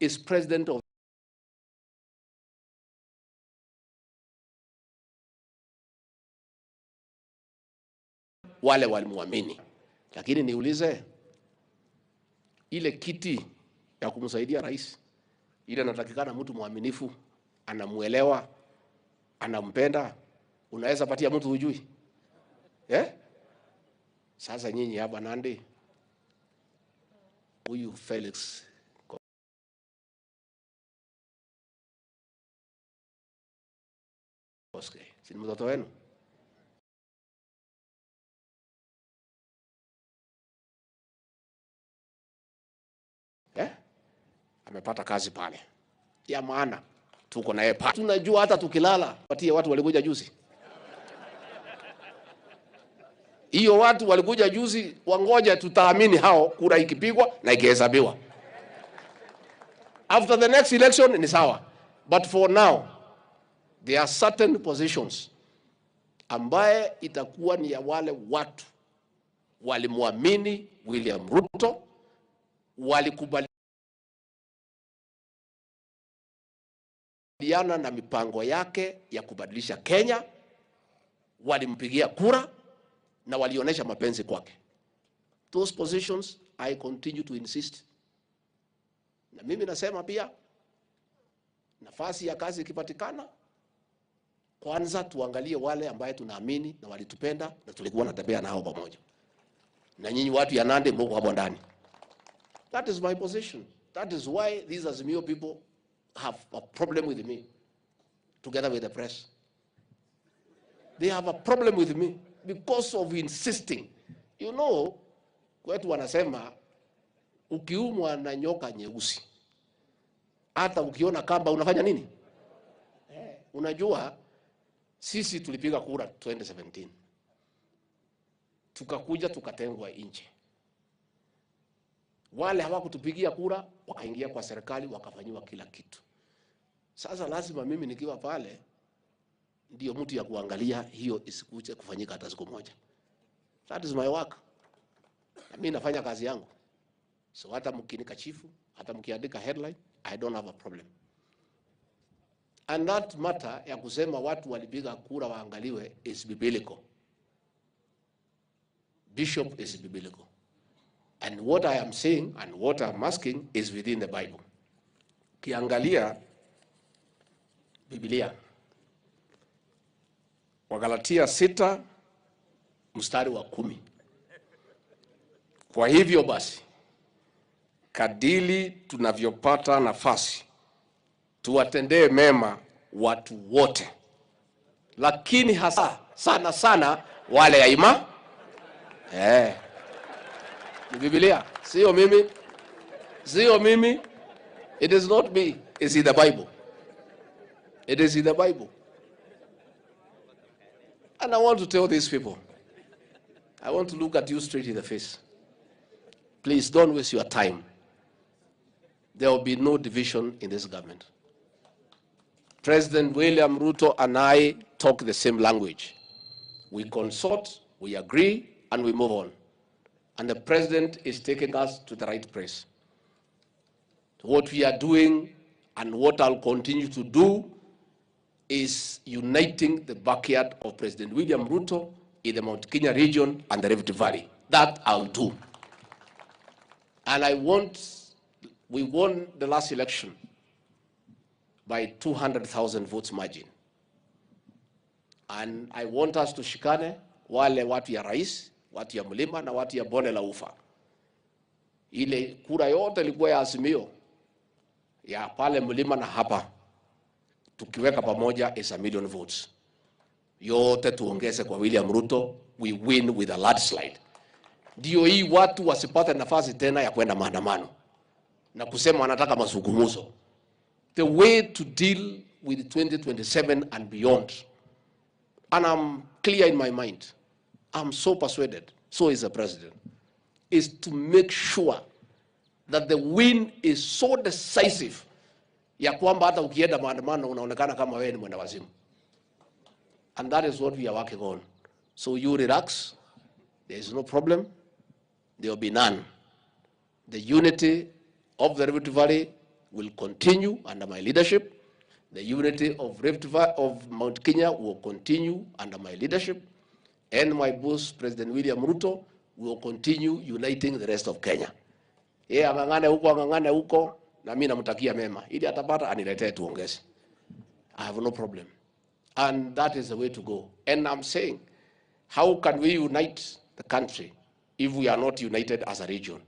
is president of wale walimuamini. Lakini niulize, ile kiti ya kumsaidia rais, ile natakikana mtu muaminifu, anamuelewa, anampenda, unaweza patia mtu hujui? Sasa nyinyi hapa Nandi, huyu Felix si mtoto wenu? Amepata kazi pale ya maana, tuko na yeye. Tunajua hata tukilala patie watu walikuja juzi. Hiyo watu walikuja juzi, wangoja tutaamini hao kura ikipigwa na ikihesabiwa. After the next election ni sawa, but for now there are certain positions ambaye itakuwa ni ya wale watu walimuamini William Ruto, walikubaliana na mipango yake ya kubadilisha Kenya, walimpigia kura na walionyesha mapenzi kwake. Those positions I continue to insist. Na mimi nasema pia, nafasi ya kazi ikipatikana, kwanza tuangalie wale ambaye tunaamini na walitupenda na tulikuwa natembea nao pamoja. Na nyinyi watu ya Nandi mko hapo ndani. That is my position. That is why these Azimio people have a problem with me, together with the press. They have a problem with me because of insisting. You know, kwetu wanasema ukiumwa na nyoka nyeusi, hata ukiona kamba unafanya nini? Unajua sisi tulipiga kura 2017. Tukakuja tukatengwa nje. Wale hawakutupigia kura wakaingia kwa serikali wakafanywa kila kitu. Sasa lazima mimi nikiwa pale ndio mtu ya kuangalia hiyo isikuje kufanyika hata siku moja. That is my work. Na mimi nafanya kazi yangu. So hata mkinikashifu, hata mkiandika headline, I don't have a problem. And that matter ya kusema watu walipiga kura waangaliwe is biblical. Bishop is biblical. And what I am saying and what I'm asking is within the Bible. Kiangalia Biblia, Wagalatia 6 mstari wa 10. Kwa hivyo basi, kadili tunavyopata nafasi, tuwatendee mema watu wote, lakini hasa sana sana wale ya ima. Ni Biblia, sio mimi. Sio mimi. It is not me. It's in the Bible. It is in the Bible. And I want to tell these people, I want to look at you straight in the face. Please don't waste your time. There will be no division in this government. President William Ruto and I talk the same language. We consult, we agree, and we move on. And the president is taking us to the right place. What we are doing and what I'll continue to do is uniting the backyard of President William Ruto in the Mount Kenya region and the Rift Valley. That I'll do. And we won the last election by 200,000 votes margin. And I want us to shikane wale watu ya rais, watu ya mlima na watu ya bonde la ufa. Ile kura yote ilikuwa ya Azimio ya pale mlima na hapa, tukiweka pamoja is 1 million votes. Yote tuongeze kwa William Ruto, we win with a landslide. Ndio hii watu wasipate nafasi tena ya kwenda maandamano na kusema wanataka mazungumzo. The way to deal with 2027 and beyond, and I'm clear in my mind, I'm so persuaded, so is the president, is to make sure that the win is so decisive ya kwamba hata ukienda maandamano unaonekana kama wewe ni mwenda wazimu. And that is what we are working on. So you relax, there is no problem, there will be none. The unity of the Rift Valley will continue under my leadership. The unity of Rift Valley, of Mount Kenya will continue under my leadership. And my boss, President William Ruto, will continue uniting the rest of Kenya. Yeye angangane huko, na mimi namtakia mema. Ili atapata aniletee tuongeze. I have no problem. And that is the way to go. And I'm saying, how can we unite the country if we are not united as a region?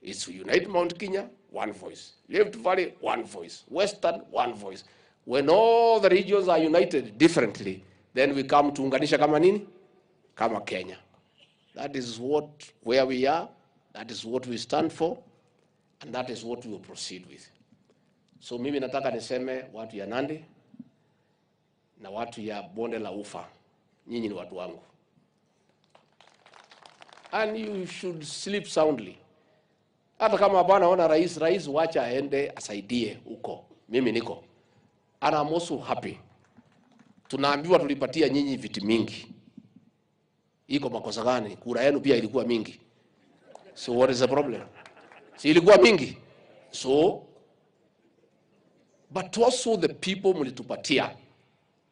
It's to unite Mount Kenya, one voice. Rift Valley, one voice. Western, one voice. When all the regions are united differently, then we come to unganisha kama nini? Kama Kenya. That is where we are. That is what we stand for. And that is what we will proceed with. So mimi nataka niseme watu ya Nandi na watu ya bonde la ufa. Nyinyi ni watu wangu. And you should sleep soundly. Hata kama hapana ona rais wacha aende asaidie huko. Mimi niko. And I'm also happy. Tunaambiwa tulipatia nyinyi viti mingi. Iko makosa gani? Kura yenu pia ilikuwa mingi. So what is the problem? Si ilikuwa mingi. So, but also the people mlitupatia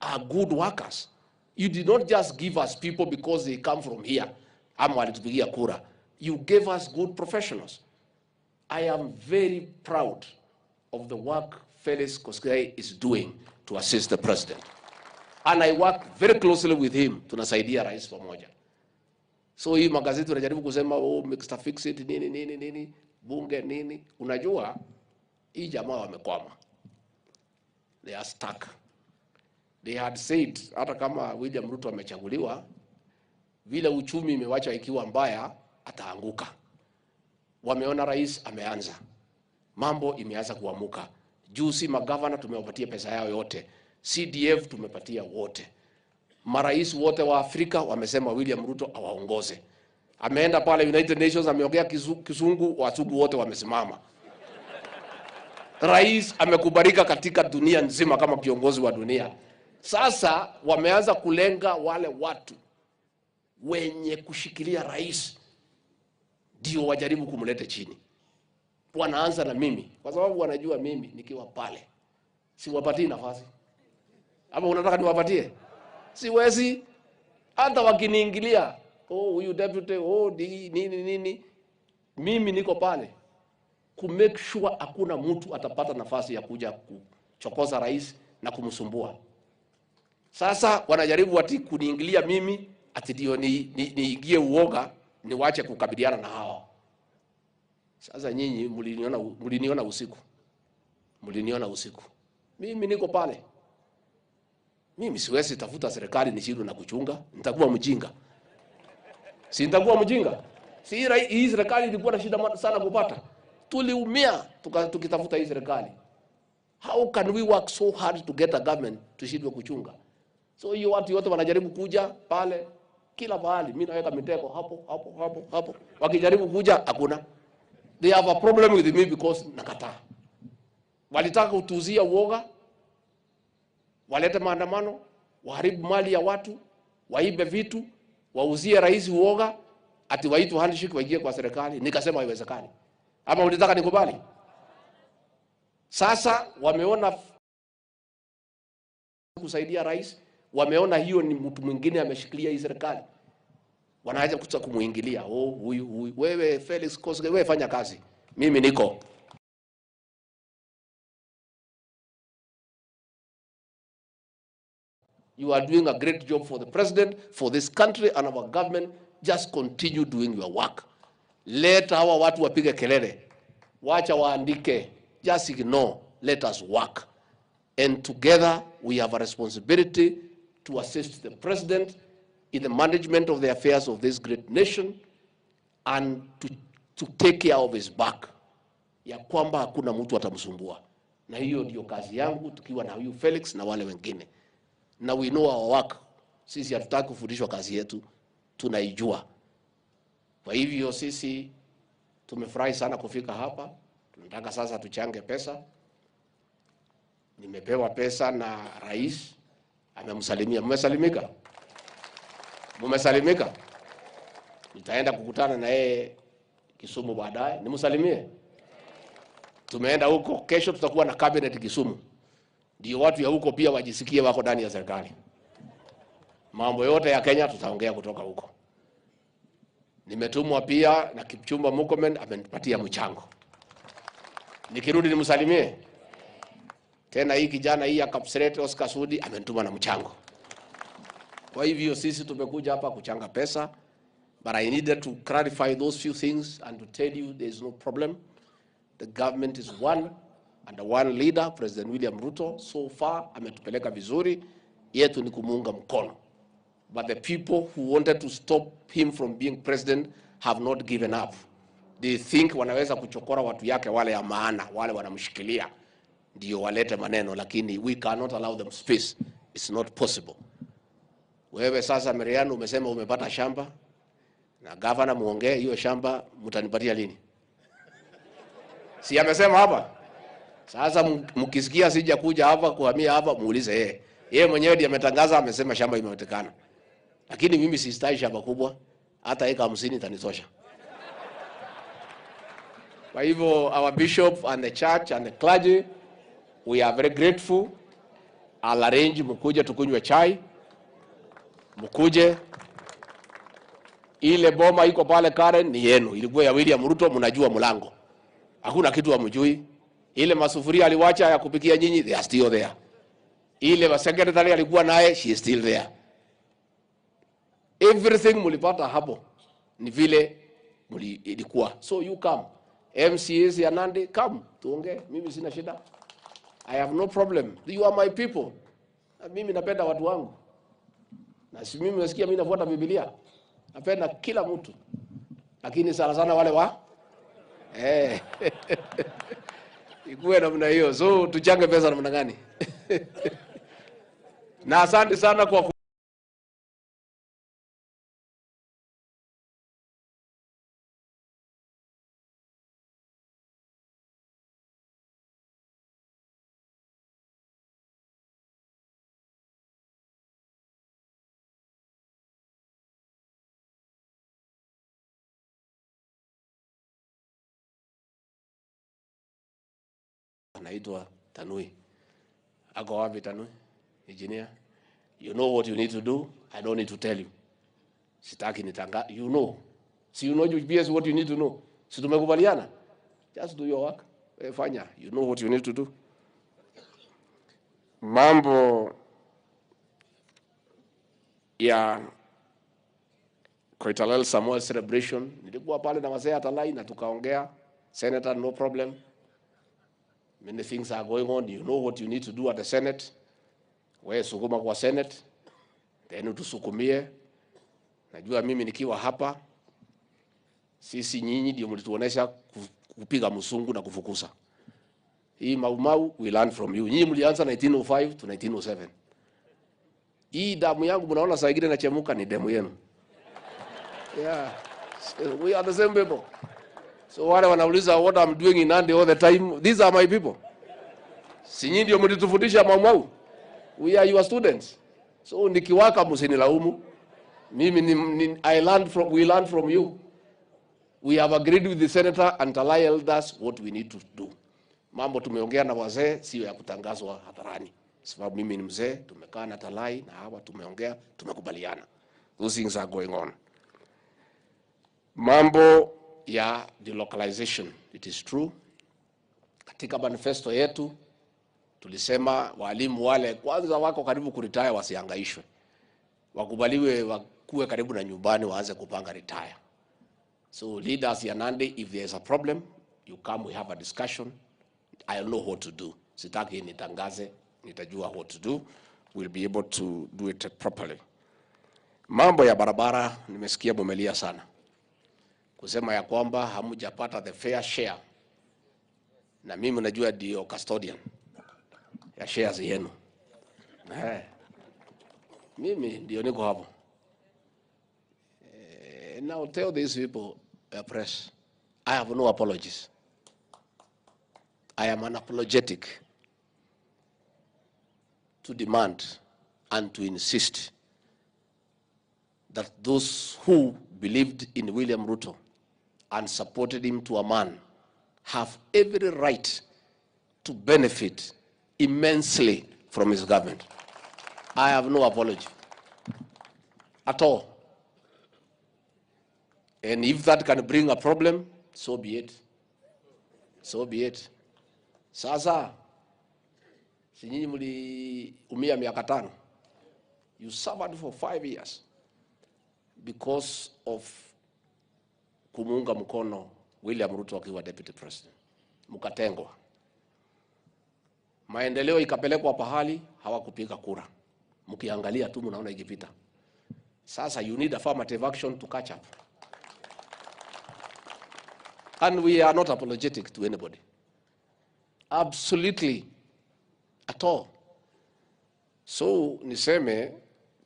are good workers. You did not just give us people because they come from here. Ama walitupigia kura. You gave us good professionals. I am very proud of the work Felix Koskei is doing to assist the president. And I work very closely with him. Tunasaidia rais pamoja. So hii magazeti wanajaribu kusema Mr. Fix-It nini bunge nini. Unajua hii jamaa wamekwama. They are stuck. They had said hata kama William Ruto amechaguliwa, vile uchumi imewacha ikiwa mbaya ataanguka. Wameona rais ameanza. Mambo imeanza kuamuka. Juzi magavana tumewapatia pesa yao yote. CDF tumepatia wote. Marais wote wa Afrika wamesema William Ruto awaongoze. Ameenda pale United Nations ameongea kizungu, wazungu wote wamesimama. Rais amekubalika katika dunia nzima kama kiongozi wa dunia. Sasa wameanza kulenga wale watu wenye kushikilia rais ndio wajaribu kumleta chini. Wanaanza na mimi kwa sababu wanajua mimi nikiwa pale siwapatii nafasi. Ama unataka niwapatie? Siwezi. Hata wakiniingilia, huyu deputy, nini. Mimi niko pale ku make sure hakuna mtu atapata nafasi ya kuja kuchokoza rais na kumsumbua. Sasa wanajaribu ati kuniingilia mimi ati ndio niingie uoga niwache kukabiliana na hawa. Sasa nyinyi mliniona usiku. Mliniona usiku. Mimi niko pale. Mimi siwezi tafuta serikali nishindwe na kuchunga, nitakuwa mjinga. Si nitakuwa mjinga? Si hii serikali ilikuwa na shida sana kupata. Tuliumia tukitafuta hii serikali. How can we work so hard to get a government tushindwe kuchunga? So hiyo watu wote wanajaribu kuja pale kila mahali. Mimi naweka mitego hapo. Wakijaribu kuja hakuna. They have a problem with me because nakataa. Walitaka kutuzia uoga, walete maandamano, waharibu mali ya watu, waibe vitu, wauzie rais uoga, ati waitu handshake waingie kwa serikali. Nikasema haiwezekani. Ama ulitaka nikubali? Sasa wameona kusaidia rais, wameona hiyo ni mtu mwingine ameshikilia hii serikali. Wanaanza kutaka kumuingilia. Huyu wewe Felix Koske, wewe fanya kazi. Mimi niko. You are doing a great job for the president, for this country and our government. Just continue doing your work. Let hawa watu wapige kelele. Wacha waandike. Just ignore. Let us work. And together we have a responsibility to assist the president in the management of the affairs of this great nation and to take care of his back. Ya kwamba hakuna mtu atamsumbua. Na hiyo ndio kazi yangu tukiwa na huyu Felix na wale wengine. Na we know our work. Sisi hatutaki kufundishwa kazi yetu, tunaijua. Kwa hivyo sisi tumefurahi sana kufika hapa. Tunataka sasa tuchange pesa. Nimepewa pesa na rais, amemsalimia. Mmesalimika? Mmesalimika? Nitaenda kukutana na yeye Kisumu baadaye. Nimsalimie. Tumeenda huko, kesho tutakuwa na cabinet Kisumu. Ndio watu ya huko pia wajisikie wako ndani ya serikali. Mambo yote ya Kenya tutaongea kutoka huko. Nimetumwa pia na Kipchumba Murkomen, amenipatia mchango. Nikirudi nimsalimie. Tena hii kijana hii ya Kapsabet Oscar Sudi amenituma na mchango. Kwa hivyo sisi tumekuja hapa kuchanga pesa, but I needed to clarify those few things and to tell you there is no problem. The government is one under one leader, President William Ruto. So far ametupeleka vizuri, yetu ni kumuunga mkono. But the people who wanted to stop him from being president have not given up. They think wanaweza kuchokora watu yake wale ya maana, wale wanamshikilia ndio walete maneno, lakini we cannot allow them space. It's not possible. Wewe sasa Mariano umesema umepata shamba na governor muongee hiyo shamba mtanipatia lini? Si amesema hapa? Sasa mkisikia sija kuja hapa kuhamia hapa muulize yeye. Yeye mwenyewe ndiye ametangaza, amesema shamba imepatikana. Lakini mimi sistai shamba kubwa, hata eka 50 itanitosha. Kwa hivyo our bishop and the church and the clergy, we are very grateful. I'll arrange mkuje tukunywe chai. Mkuje. Ile boma iko pale Karen ni yenu. Ilikuwa ya William Ruto, mnajua mlango. Hakuna kitu hamjui. Ile masufuria aliwacha ya kupikia nyinyi, they are still there. Ile secretary alikuwa naye, she is still there. Everything mulipata hapo ni vile ilikuwa. So you come. MCAs ya Nandi, come tuongee. Mimi sina shida. I have no problem. You are my people. Mimi napenda watu wangu. Na si mimi nasikia mimi nafuata Biblia. Napenda kila mtu. Lakini sana sana wale wa ikuwe namna hiyo. So tuchange pesa namna gani? Na asante sana kwa anaitwa Tanui. Ako wapi Tanui? Engineer. You know what you need to do? I don't need to tell you. Sitaki nitanga. You know. See, you know GPS what you need to know. Si tumekubaliana? Just do your work. Fanya. You know what you need to do. Mambo ya Koitalel Samuel celebration, nilikuwa pale na wazee atalai na tukaongea. Senator, no problem. Many things are going on. You know what you need to do at the Senate. Wewe sukuma kwa Senate, then tusukumie. Najua mimi nikiwa hapa, sisi nyinyi ndio mlituonesha kupiga msungu na kufukuza. Hii Mau we learn from you. Nyinyi mlianza 1905 to 1907. Hii damu yangu mnaona saa ingine inachemuka ni damu yenu. Yeah. So we are the same people. So wale wanauliza what I'm doing in Nandi all the time, these are my people. Si nyinyi ndio mlitufundisha Mau. We are your students. So nikiwaka msinilaumu. Mimi we learn from you. We have agreed with the senator and Talai elders what we need to do. Mambo tumeongea na wazee sio ya kutangazwa hadharani. Sababu mimi ni mzee, tumekaa na Talai na hawa tumeongea, tumekubaliana. Those things are going on. Mambo ya delocalization, it is true. Katika manifesto yetu tulisema walimu wale kwanza wako karibu kuretire wasihangaishwe. Wakubaliwe wakuwe karibu na nyumbani waanze kupanga retire. So leaders ya Nandi, if there is a problem, you come, we have a discussion. I'll know what to do. Sitaki nitangaze, nitajua what to do. We'll be able to do it properly. Mambo ya barabara nimesikia mumelia sana. Kusema ya kwamba hamujapata the fair share. Na mimi najua ndio custodian ya shares yenu. Mimi ndio niko hapo. And I'll tell these people, press, I have no apologies. I am unapologetic to demand and to insist that those who believed in William Ruto and supported him to a man have every right to benefit immensely from his government. I have no apology at all. And if that can bring a problem, so be it. So be it. Sasa, si nyinyi mliumia miaka 5. You suffered for 5 years because of kumuunga mkono William Ruto akiwa deputy president. Mkatengwa. Maendeleo ikapelekwa pahali hawakupiga kura. Mkiangalia tu mnaona ikipita. Sasa you need affirmative action to catch up. And we are not apologetic to anybody. Absolutely. At all. So niseme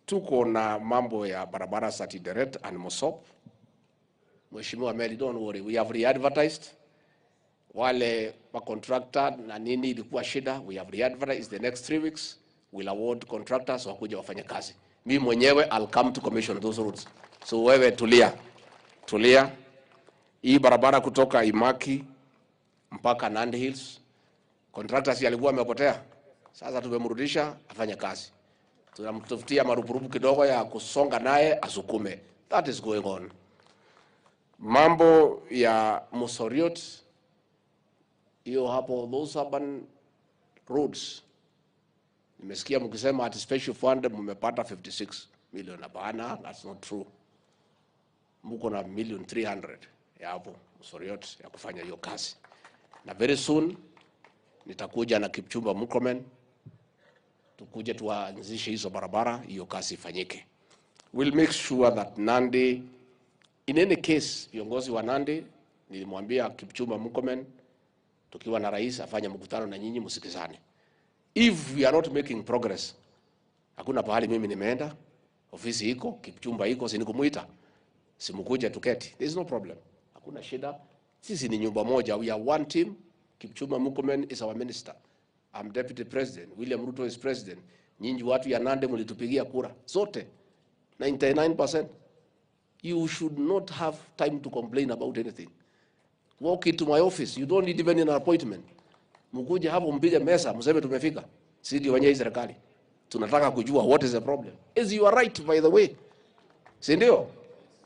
tuko na mambo ya barabara Sati Deret and Mosop. Mheshimiwa Meli, don't worry, we have re-advertised. Wale wa contractor na nini ilikuwa shida, we have re-advertised. The next 3 weeks we'll award contractors wakuja wafanye kazi. Mimi mwenyewe I'll come to commission those roads. So wewe tulia. Tulia. Hii barabara kutoka Imaki mpaka Nandi Hills, contractors alikuwa amepotea. Sasa tumemrudisha afanye kazi. Tunamtafutia marupurupu kidogo ya kusonga naye asukume. That is going on. Mambo ya Mosoriot, hiyo hapo, those urban roads. Nimesikia mkisema at special fund mmepata 56 million. Hapana, that's not true. Mko na 1,300,000 ya hapo Mosoriot ya kufanya hiyo kazi. Na very soon nitakuja na Kipchumba Murkomen tukuje tuanzishe hizo barabara, hiyo kazi ifanyike. We'll make sure that Nandi, in any case, viongozi wa Nandi, nilimwambia Kipchumba Murkomen tukiwa na rais afanye mkutano na nyinyi msikizane. If we are not making progress, hakuna pahali mimi nimeenda, ofisi iko, Kipchumba iko, sinikumuita, simukuje tuketi. There is no problem. Hakuna shida. Sisi ni nyumba moja, we are one team. Kipchumba Murkomen is our minister. I'm deputy president. William Ruto is president. Nyinyi watu ya Nandi mlitupigia kura zote 99%. You should not have time to complain about anything. Walk into my office. You don't need even an appointment. Mkuje hapo mpige mesa, mseme tumefika. Sisi ndio wenye serikali. Tunataka kujua what is the problem. Is you are right, by the way. Si ndio?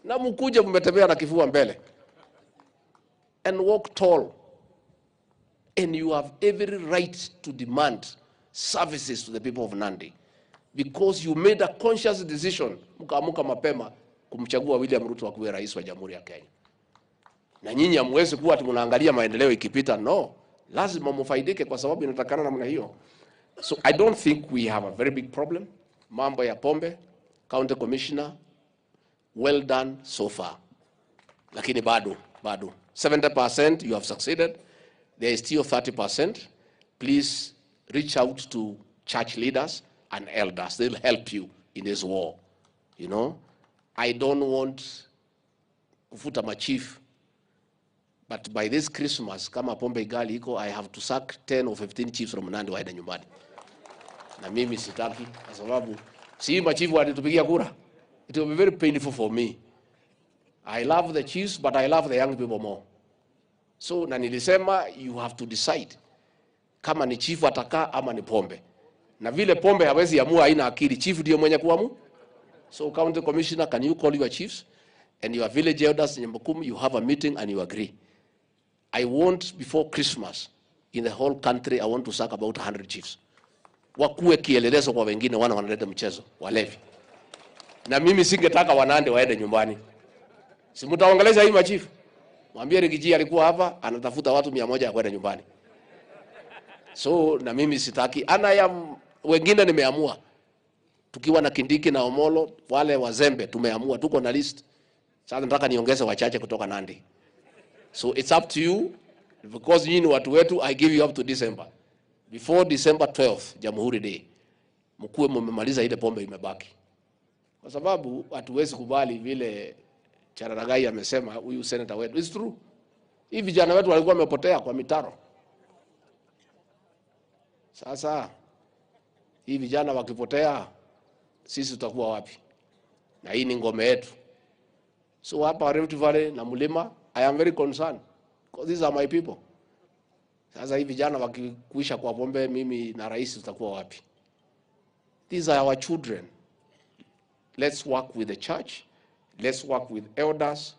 Na mkuje mmetembea na kifua mbele. and walk tall. And you have every right to demand services to the people of Nandi, because you made a conscious decision mkaamuka mapema kumchagua William Ruto akuwe rais wa Jamhuri ya Kenya. Na nyinyi hamwezi kuwa tunaangalia maendeleo ikipita. No, lazima mfaidike kwa sababu inatakana namna hiyo. So I don't think we have a very big problem. Mambo ya pombe, county commissioner, well done so far. Lakini bado 70% you have succeeded. There is still 30%. Please reach out to church leaders and elders. They'll help you in this war. You know, I don't want kufuta machief, but by this Christmas, kama pombe igali iko, I have to sack 10 or 15 chiefs from Nandi waende nyumbani. Na mimi sitaki, kwa sababu si machifu walitupigia kura. It will be very painful for me. I love the chiefs, but I love the young people more. So na nilisema you have to decide kama ni chief atakaa ama ni pombe. Na vile pombe hawezi amua, haina akili, chief ndio mwenye kuamua. So county commissioner, can you call your chiefs and your village elders in Mbukumu, you have a meeting and you agree. I want before Christmas in the whole country, I want to sack about 100 chiefs. Wakuwe kielelezo kwa wengine wanaleta mchezo walevi. Na mimi singetaka Wanandi waende nyumbani. Si mtaongeleza hii machifu. Mwambie Rigarhi alikuwa hapa anatafuta watu 100 ya kwenda nyumbani. So na mimi sitaki. Ana ya wengine nimeamua. Tukiwa na Kindiki na Omolo, wale wazembe tumeamua, tuko na list. Sasa nataka niongeze wachache kutoka Nandi. So it's up to you, because nyinyi watu wetu, I give you up to December. Before December 12th, Jamhuri Day, mkuwe mmemaliza ile pombe imebaki. Kwa sababu hatuwezi kubali vile Chararagai amesema huyu senator wetu. It's true. Hivi vijana wetu walikuwa wamepotea kwa mitaro. Sasa hivi vijana wakipotea, sisi tutakuwa wapi? Na hii ni ngome yetu. So hapa Rift Valley na Mlima, I am very concerned, because these are my people. Sasa hivi vijana wakikuisha kwa pombe, mimi na rais tutakuwa wapi? These are our children. Let's work with the church. Let's work with elders.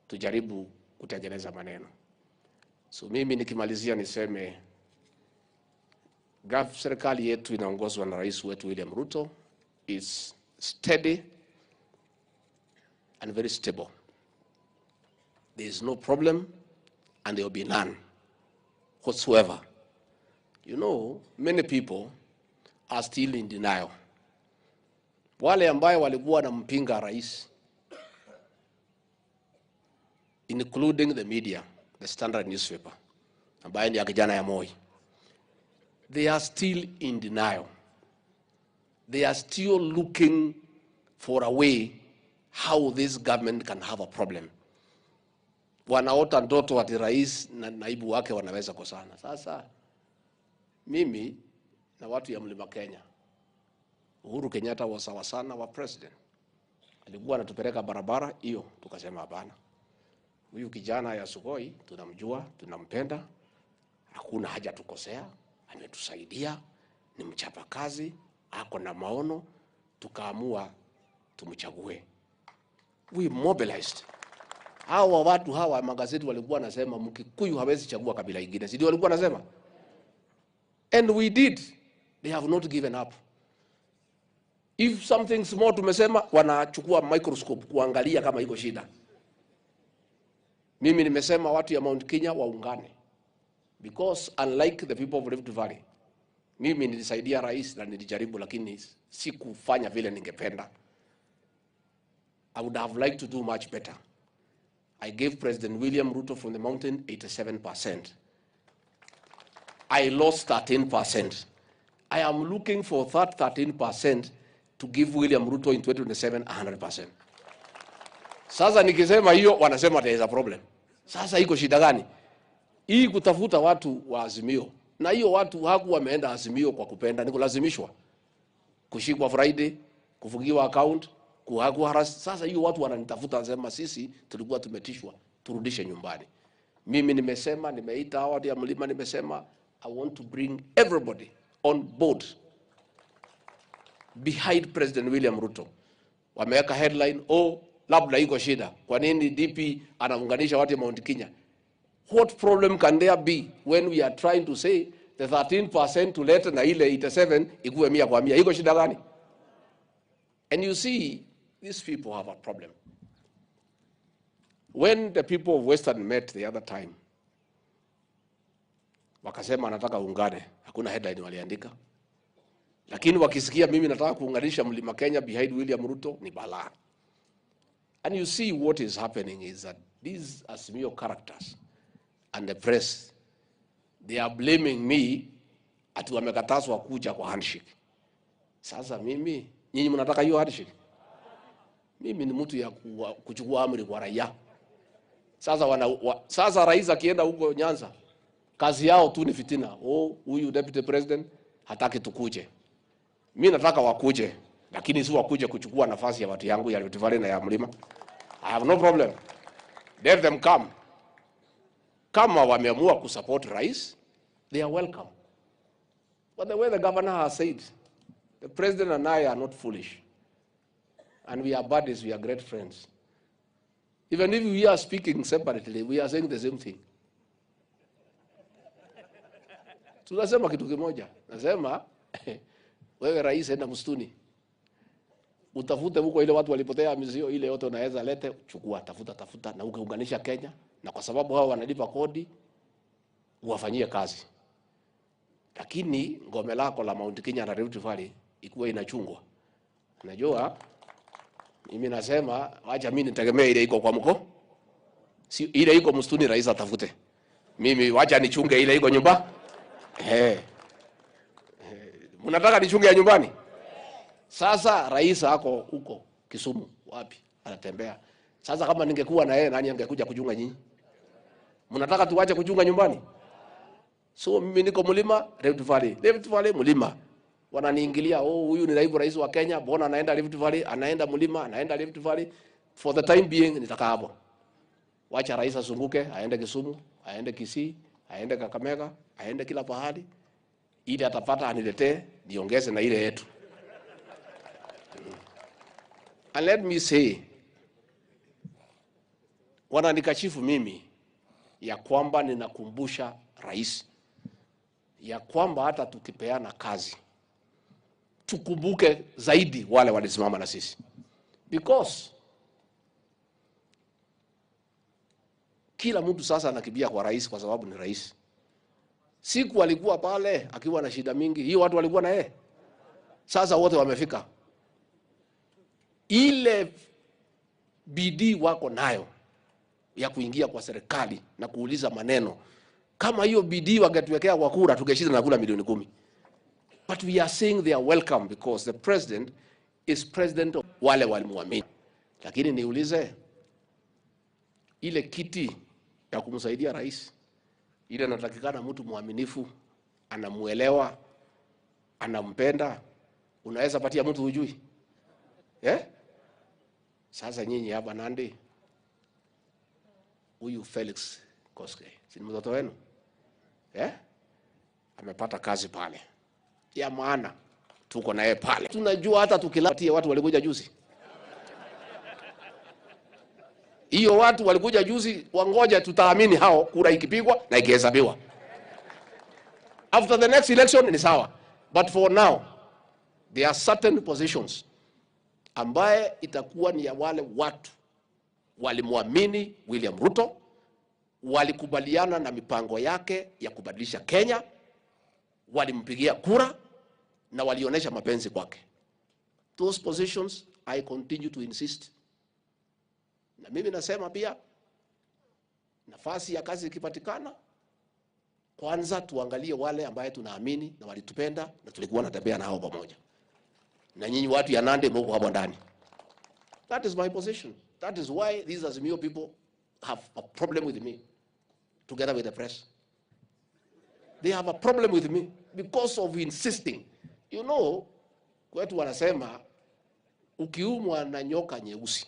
Tujaribu kutengeneza maneno. So mimi nikimalizia niseme, serikali yetu inaongozwa na rais wetu William Ruto is steady and very stable. There is no problem and there will be none whatsoever. You know, many people are still in denial. Wale ambayo walikuwa na mpinga rais, including the media, the Standard newspaper, ambayo ni ya kijana ya Moi, they are still in denial. They are still looking for a way how this government can have a problem. Wanaota ndoto ati rais na naibu wake wanaweza kosana. Sasa mimi na watu ya Mlima Kenya, Uhuru Kenyatta was sawa sana wa president. Alikuwa anatupeleka barabara hiyo, tukasema hapana. Huyu kijana ya Sugoi tunamjua, tunampenda. Hakuna haja tukosea, ametusaidia, ni mchapa kazi, ako na maono, tukaamua tumchague. We mobilized. Hawa watu hawa magazeti walikuwa nasema Mkikuyu hawezi chagua kabila ingine. Ndio walikuwa nasema. And we did. They have not given up. If something small tumesema, wanachukua microscope kuangalia kama iko shida. Mimi nimesema watu ya Mount Kenya waungane. Because unlike the people of Rift Valley, mimi nilisaidia rais na nilijaribu, lakini sikufanya vile ningependa. I would have liked to do much better. I gave President William Ruto from the mountain 87%. I lost 13%. I am looking for that 13% to give William Ruto in 2027 100%. Sasa nikisema hiyo wanasema there is a problem. Sasa iko shida gani? Hii kutafuta watu wa Azimio. Na hiyo watu hakuwa wameenda Azimio kwa kupenda, ni kulazimishwa. Kushikwa Friday, kufungiwa account, kuhagwa haras. Sasa hiyo watu wananitafuta wasema sisi tulikuwa tumetishwa, turudishe nyumbani. Mimi nimesema, nimeita hawa ya Mlima, nimesema I want to bring everybody on board behind President William Ruto. Wameweka headline, labda iko shida. Kwa nini DP anaunganisha watu ya Mount Kenya? What problem can there be when we are trying to say the 13% tulete na ile 87 ikuwe 100 kwa 100? Iko shida gani? And you see, these people have a problem. When the people of Western met the other time, wakasema nataka ungane, hakuna headline waliandika. Lakini wakisikia mimi nataka kuunganisha Mlima Kenya behind William Ruto, ni balaa. And you see what is happening is that these Azimio characters and the press, they are blaming me ati wamekatazwa kuja kwa handshake. Sasa mimi, nyinyi mnataka hiyo handshake? Mimi ni mtu ya kuchukua amri kwa raia. Sasa rais akienda huko Nyanza, kazi yao tu ni fitina. Huyu deputy president hataki tukuje. Mimi nataka wakuje, lakini si wakuje kuchukua nafasi ya watu yangu ya Rift Valley na ya Mlima. I have no problem. Let them come. Kama wameamua kusupport rais, they are welcome. But the way the governor has said, the president and I are not foolish. And we are buddies, we are great friends. Even if we are speaking separately, we are saying the same thing. Tunasema kitu kimoja. Nasema, wewe rais enda msituni. Utafute huko ile watu walipotea mizio ile yote unaweza lete, chukua, tafuta na ukiunganisha Kenya, na kwa sababu hao wanalipa kodi uwafanyie kazi. Lakini ngome lako la Mount Kenya na Rift Valley ikuwa inachungwa. Unajua mimi nasema wacha mimi nitegemee ile iko kwa mko. Si ile iko msituni rais atafute. Mimi wacha nichunge ile iko nyumba. Mnataka nichunge ya nyumbani? Sasa rais ako huko Kisumu wapi? Anatembea. Sasa kama ningekuwa na yeye nani angekuja kuchunga nyinyi? Mnataka tuache kuchunga nyumbani? So mimi niko Mlima, Rift Valley Mlima. Wananiingilia, huyu ni naibu rais wa Kenya, mbona anaenda Rift Valley, anaenda Mlima, anaenda Rift Valley. For the time being nitakaa hapo. Wacha rais azunguke, aende Kisumu, aende Kisii, aende Kakamega, aende kila pahali. Ili atapata aniletee, niongeze na ile yetu. And let me say, wananikashifu mimi ya kwamba ninakumbusha rais ya kwamba hata tukipeana kazi tukumbuke zaidi wale walisimama na sisi, because kila mtu sasa anakimbia kwa rais kwa sababu ni rais. Siku alikuwa pale akiwa na shida mingi, hiyo watu walikuwa na yeye. Sasa wote wamefika. Ile bidii wako nayo ya kuingia kwa serikali na kuuliza maneno, kama hiyo bidii wangetuwekea kwa kura tungeshinda na kula milioni 10. But we are saying they are welcome because the president is president of wale walimuamini. Lakini niulize, ile kiti ya kumsaidia rais, ile anatakikana mtu muaminifu, anamuelewa, anampenda, unaweza patia mtu hujui? Sasa nyinyi hapa Nandi, huyu Felix Koske, si mtoto wenu? Amepata kazi pale ya maana, tuko na yeye pale. Tunajua hata tukilatia watu walikuja juzi. Hiyo watu walikuja juzi, wangoja tutaamini hao kura ikipigwa na ikihesabiwa. After the next election ni sawa. But for now, there are certain positions ambaye itakuwa ni ya wale watu walimuamini William Ruto, walikubaliana na mipango yake ya kubadilisha Kenya, walimpigia kura na walionesha mapenzi kwake. Those positions I continue to insist. Na mimi nasema pia, nafasi ya kazi ikipatikana, kwanza tuangalie wale ambaye tunaamini na walitupenda na tulikuwa natembea nao pamoja. Na nyinyi watu ya Nandi mko hapo ndani. That is my position. That is why these Azimio people have a problem with me, together with the press. They have a problem with me because of insisting. You know, kwetu wanasema ukiumwa na nyoka nyeusi,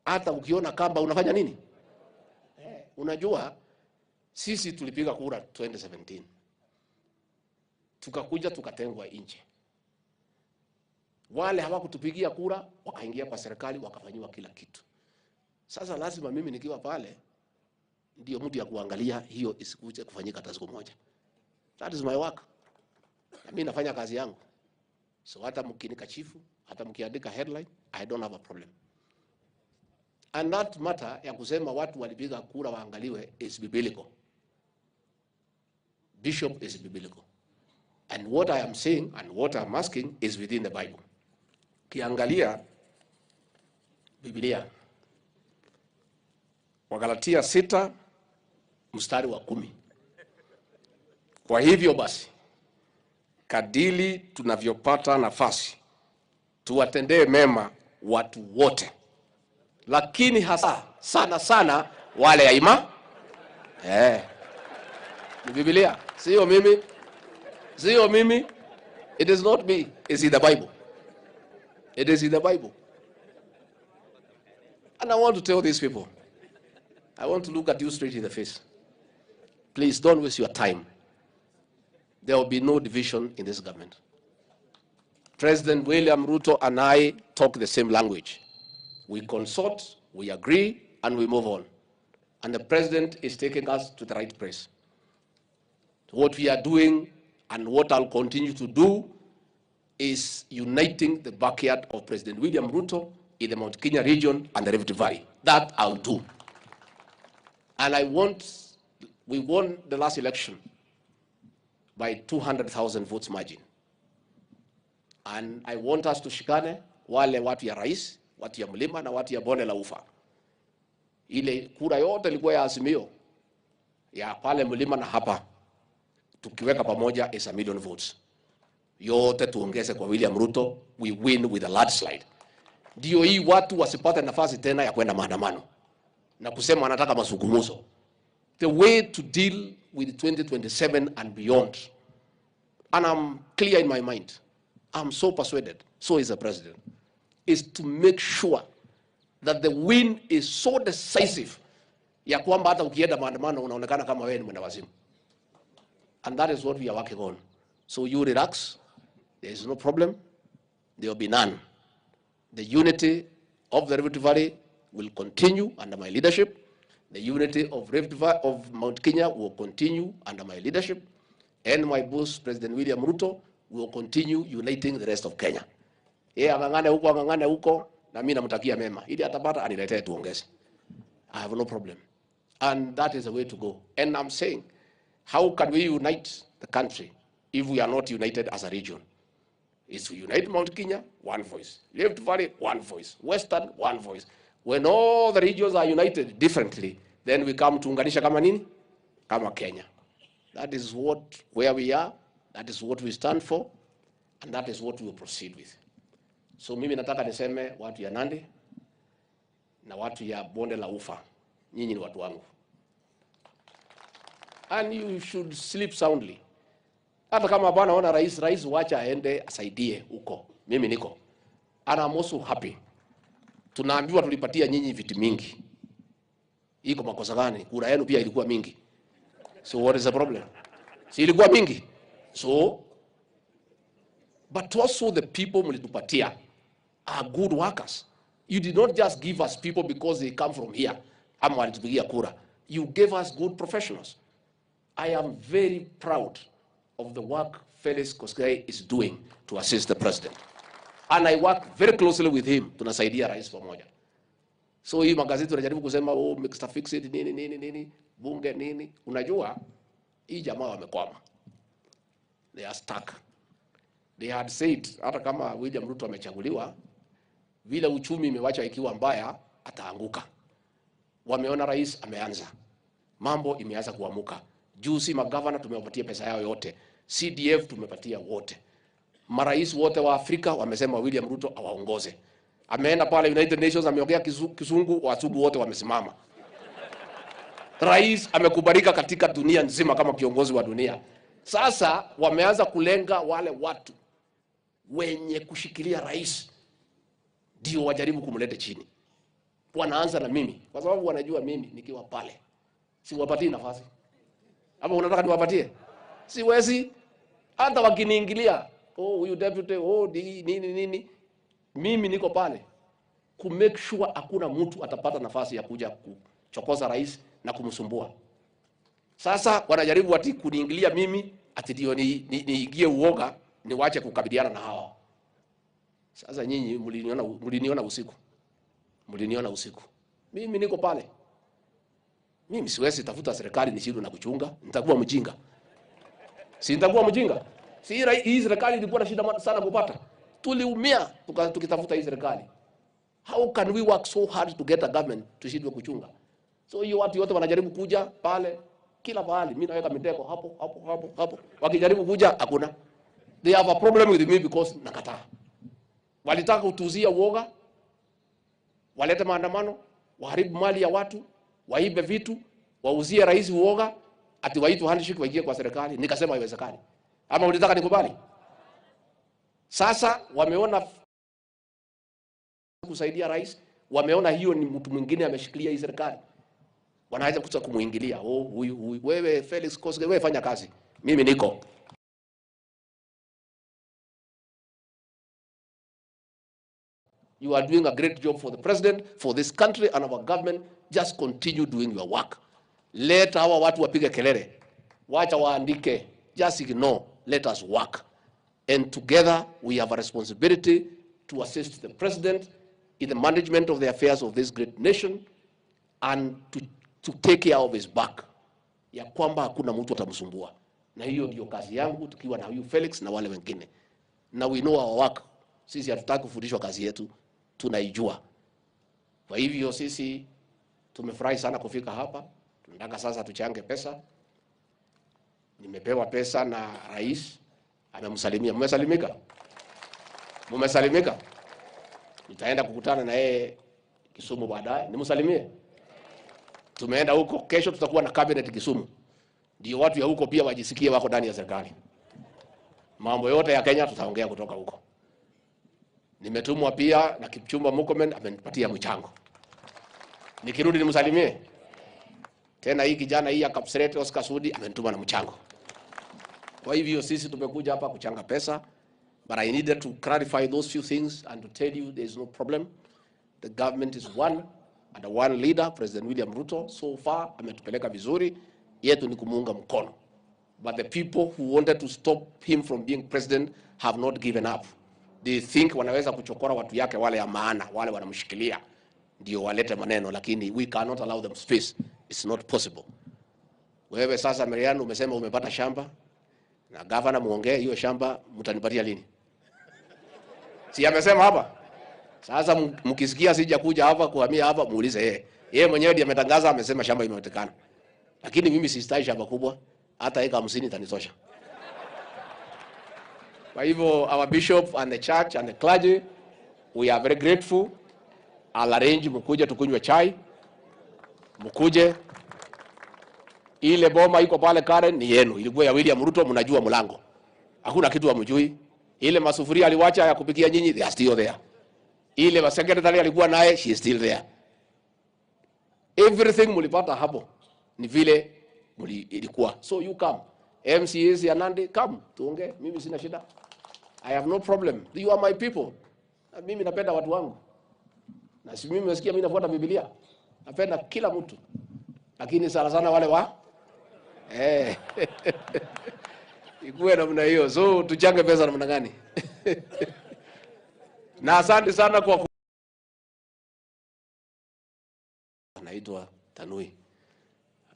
hata ukiona kamba unafanya nini? Unajua sisi tulipiga kura 2017. Tukakuja tukatengwa nje. Wale hawakutupigia kura wakaingia kwa serikali wakafanywa kila kitu. Sasa lazima mimi nikiwa pale ndio mtu ya kuangalia hiyo isikuje kufanyika hata siku moja. That is my work. Na mimi nafanya kazi yangu. So hata mkinika chifu, hata mkiandika headline, I don't have a problem. And that matter ya kusema watu walipiga kura waangaliwe is biblical. Bishop is biblical. And what I am saying and what I am asking is within the Bible. Kiangalia Biblia, Wagalatia 6 mstari wa 10. Kwa hivyo basi, kadili tunavyopata nafasi, tuwatendee mema watu wote, lakini hasa sana sana wale yaima. Ni Biblia, sio mimi. Sio mimi. It is not me. It's in the Bible. It is in the Bible. And I want to tell these people, I want to look at you straight in the face. Please don't waste your time. There will be no division in this government. President William Ruto and I talk the same language. We consult, we agree, and we move on. And the president is taking us to the right place. What we are doing and what I'll continue to do is uniting the backyard of President William Ruto in the Mount Kenya region and the Rift Valley. That I'll do. And we won the last election by 200,000 votes margin. And I want us to shikane wale watu ya rais, watu ya mlima na watu ya bonde la ufa. Ile kura yote ilikuwa ya Azimio ya pale mlima na hapa, tukiweka pamoja is 1 million votes. Yote tuongeze kwa William Ruto, we win with a landslide. Ndio hii watu wasipate nafasi tena ya kwenda maandamano na kusema wanataka mazungumzo. The way to deal with 2027 and beyond, and I'm clear in my mind, I'm so persuaded, so is the president, is to make sure that the win is so decisive ya kwamba hata ukienda maandamano unaonekana kama wewe ni mwendawazimu. And that is what we are working on. So you relax, there is no problem, there will be none. The unity of the Rift Valley will continue under my leadership. The unity of of Mount Kenya will continue under my leadership. And my boss, President William Ruto, will continue uniting the rest of Kenya. Angangane huko, na mimi namtakia mema. Ili atapata aniletee tuongeze. I have no problem. And that is the way to go. And I'm saying, how can we unite the country if we are not united as a region? Is to unite Mount Kenya, one voice. Rift Valley, one voice. Western, one voice. When all the regions are united differently, then we come to unganisha kama nini? Kama Kenya. That is where we are. That is what we stand for. And that is what we will proceed with. So mimi nataka niseme watu ya Nandi na watu ya bonde la ufa. Nyinyi ni watu wangu. And you should sleep soundly. Hata kama hapana ona rais wacha aende asaidie huko. Mimi niko. And I'm also happy. Tunaambiwa tulipatia nyinyi viti mingi. Iko makosa gani? Kura yenu pia ilikuwa mingi. So what is the problem? Si ilikuwa mingi. So, but also the people mlitupatia are good workers. You did not just give us people because they come from here. Ama walitupigia kura. You gave us good professionals. I am very proud of the work Felix Koskei is doing to assist the president. And I work very closely with him. Tunasaidia rais pamoja. So hii magazeti wanajaribu kusema Mr. Fixed nini bunge nini. Unajua hii jamaa wamekwama. They are stuck. They had said hata kama William Ruto amechaguliwa, vile uchumi imewacha ikiwa mbaya ataanguka. Wameona rais ameanza. Mambo imeanza kuamuka. Juzi magavana tumewapatia pesa yao yote. CDF tumepatia wote. Marais wote wa Afrika wamesema William Ruto awaongoze. Ameenda pale United Nations ameongea kizungu, wazungu wote wamesimama. Rais amekubalika katika dunia nzima kama kiongozi wa dunia. Sasa wameanza kulenga wale watu wenye kushikilia rais ndio wajaribu kumleta chini. Wanaanza na mimi kwa sababu wanajua mimi nikiwa pale siwapatii nafasi. Ama unataka niwapatie? Siwezi. Hata wakiniingilia, huyu deputy, nini. Mimi niko pale ku make sure hakuna mtu atapata nafasi ya kuja kuchokoza rais na kumsumbua. Sasa wanajaribu ati kuniingilia mimi ati ndio niingie uoga niwache kukabiliana na hawa. Sasa nyinyi mliniona usiku. Mliniona usiku. Mimi niko pale. Mimi siwezi tafuta serikali nishindwe na kuchunga, nitakuwa mjinga. Si nitakuwa mjinga? Si hii serikali ilikuwa na shida sana kupata. Tuliumia tukitafuta hii serikali. How can we work so hard to get a government tushindwe kuchunga? So hiyo watu wote wanajaribu kuja pale kila mahali. Mimi naweka mitego hapo. Wakijaribu kuja hakuna. They have a problem with me because nakataa. Walitaka kutuzia uoga. Walete maandamano, waharibu mali ya watu, waibe vitu, wauzie rais uoga, ati waitu handshake waingie kwa serikali. Nikasema haiwezekani. Ama ulitaka nikubali? Sasa wameona kusaidia rais, wameona hiyo ni mtu mwingine ameshikilia hii serikali. Wanaanza kutaka kumuingilia. Huyu wewe Felix Koske, wewe fanya kazi. Mimi niko. You are doing a great job for the president, for this country and our government. Just continue doing your work. Let hawa watu wapige kelele. Wacha waandike. Just ignore. Let us work. And together we have a responsibility to assist the president in the management of the affairs of this great nation and to take care of his back. Ya kwamba hakuna mtu atamsumbua. Na hiyo ndio kazi yangu tukiwa na huyu Felix na wale wengine. Na we know our work. Sisi hatutaki kufundishwa kazi yetu. Tunaijua. Kwa hivyo sisi tumefurahi sana kufika hapa. Tunataka sasa tuchange pesa. Nimepewa pesa na rais. Amemsalimia. Mmesalimika? Mmesalimika? Nitaenda kukutana na yeye Kisumu baadaye. Nimsalimie. Tumeenda huko, kesho tutakuwa na cabinet Kisumu. Ndio watu ya huko pia wajisikie wako ndani ya serikali. Mambo yote ya Kenya tutaongea kutoka huko. Nimetumwa pia na Kipchumba Murkomen amenipatia mchango. Nikirudi nimsalimie. Tena hii kijana hii ya Kapsabet Oscar Sudi amenituma na mchango. Kwa hivyo sisi tumekuja hapa kuchanga pesa, but I needed to clarify those few things and to tell you there is no problem. The government is one and one leader, President William Ruto. So far ametupeleka vizuri, yetu ni kumuunga mkono. But the people who wanted to stop him from being president have not given up. They think wanaweza kuchokora watu yake wale ya maana, wale wanamshikilia ndio walete maneno, lakini we cannot allow them space. It's not possible. Wewe sasa Mariano umesema umepata shamba na governor muongee hiyo shamba mtanipatia lini? Si amesema hapa? Sasa mkisikia sija kuja hapa kuhamia hapa muulize yeye. Yeye mwenyewe ndiye ametangaza amesema shamba imepatikana. Lakini mimi sistai shamba kubwa, hata eka 50 itanitosha. Kwa hivyo our bishop and the church and the clergy, we are very grateful. I'll arrange mkuje tukunywe chai. Mkuje. Ile boma iko pale Karen ni yenu. Ilikuwa ya William Ruto, mnajua mlango. Hakuna kitu hamjui. Ile masufuria aliwacha ya kupikia nyinyi, they are still there. Ile secretary alikuwa naye, she is still there. Everything mlipata hapo ni vile ilikuwa. So you come. MCAs ya Nandi, come tuongee. Mimi sina shida. I have no problem. You are my people. Mimi napenda watu wangu. Na si mimi nasikia mimi nafuata Biblia. Napenda kila mtu. Lakini sana sana wale wa ikuwe namna hiyo. So tuchange pesa namna gani? Na asante sana kwa anaitwa Tanui.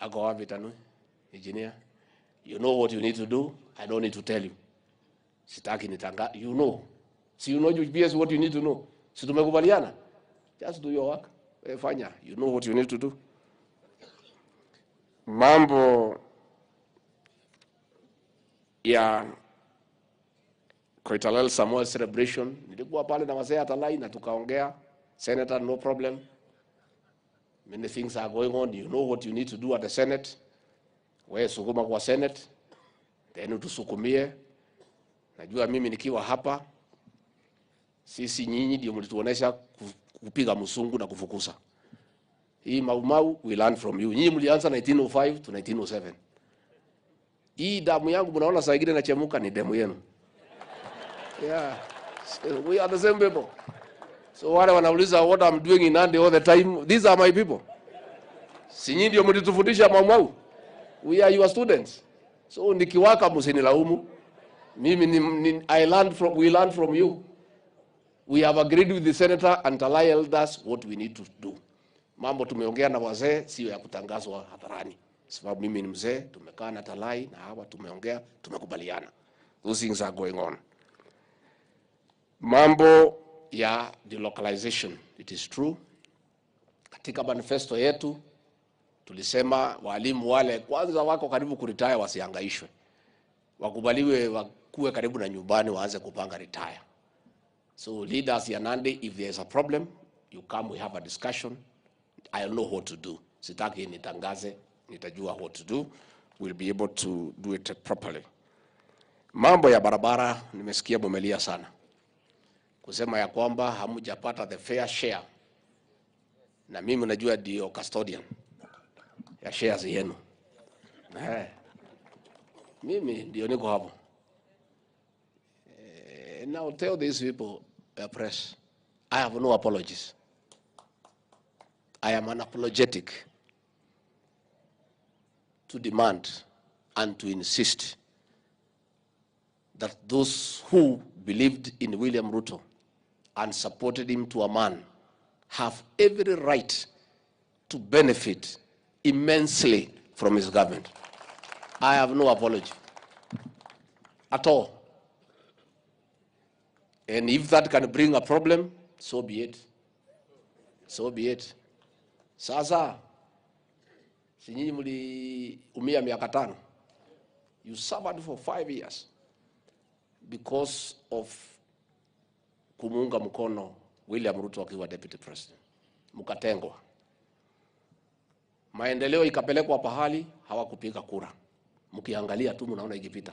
Ako wapi Tanui? Engineer. You know what you need to do. I don't need to tell you. Sitaki nitanga. You know. Si you know GPS what you need to know. Si tumekubaliana? Just do your work. Fanya. You know what you need to do. Mambo ya Koitalel Samuel celebration. Nilikuwa pale na wazee atalai na tukaongea. Senator, no problem. Many things are going on. You know what you need to do at the Senate. Wewe sukuma kwa Senate. Then utusukumie. Najua mimi nikiwa hapa. Sisi nyinyi ndio mlituonesha kupiga msungu na kufukuza. Hii Mau we learn from you. Nyinyi mlianza 1905 to 1907. Hii damu yangu mnaona saa ingine inachemuka ni damu yenu. Yeah. So we are the same people. So wale wanauliza what I'm doing in Nandi all the time, these are my people. Si nyinyi ndio mlitufundisha mamau? We are your students. So nikiwaka msinilaumu. Mimi we learned from you. We have agreed with the senator and Talai elders what we need to do. Mambo tumeongea na wazee sio ya kutangazwa hadharani. Sababu mimi ni mzee, tumekaa na Talai na hawa tumeongea, tumekubaliana. Those things are going on. Mambo ya delocalization, it is true. Katika manifesto yetu tulisema walimu wale kwanza wako karibu kuretire wasihangaishwe. Wakubaliwe wakuwe karibu na nyumbani waanze kupanga retire. So leaders ya Nandi, if there is a problem, you come, we have a discussion. I know what to do. Sitaki nitangaze, nitajua what to do. We'll be able to do it properly. Mambo ya barabara nimesikia bumelia sana. Kusema ya kwamba hamujapata the fair share. Na mimi najua ndio custodian ya shares yenu. Mimi ndio niko hapo. Now tell these people, press, I have no apologies. I am unapologetic to demand and to insist that those who believed in William Ruto and supported him to a man have every right to benefit immensely from his government. I have no apology at all. And if that can bring a problem, so be it. So be it. Sasa, si nyinyi mliumia miaka 5. You suffered for 5 years because of kumuunga mkono William Ruto akiwa deputy president. Mukatengwa. Maendeleo ikapelekwa pahali hawakupiga kura. Mkiangalia tu mnaona ikipita.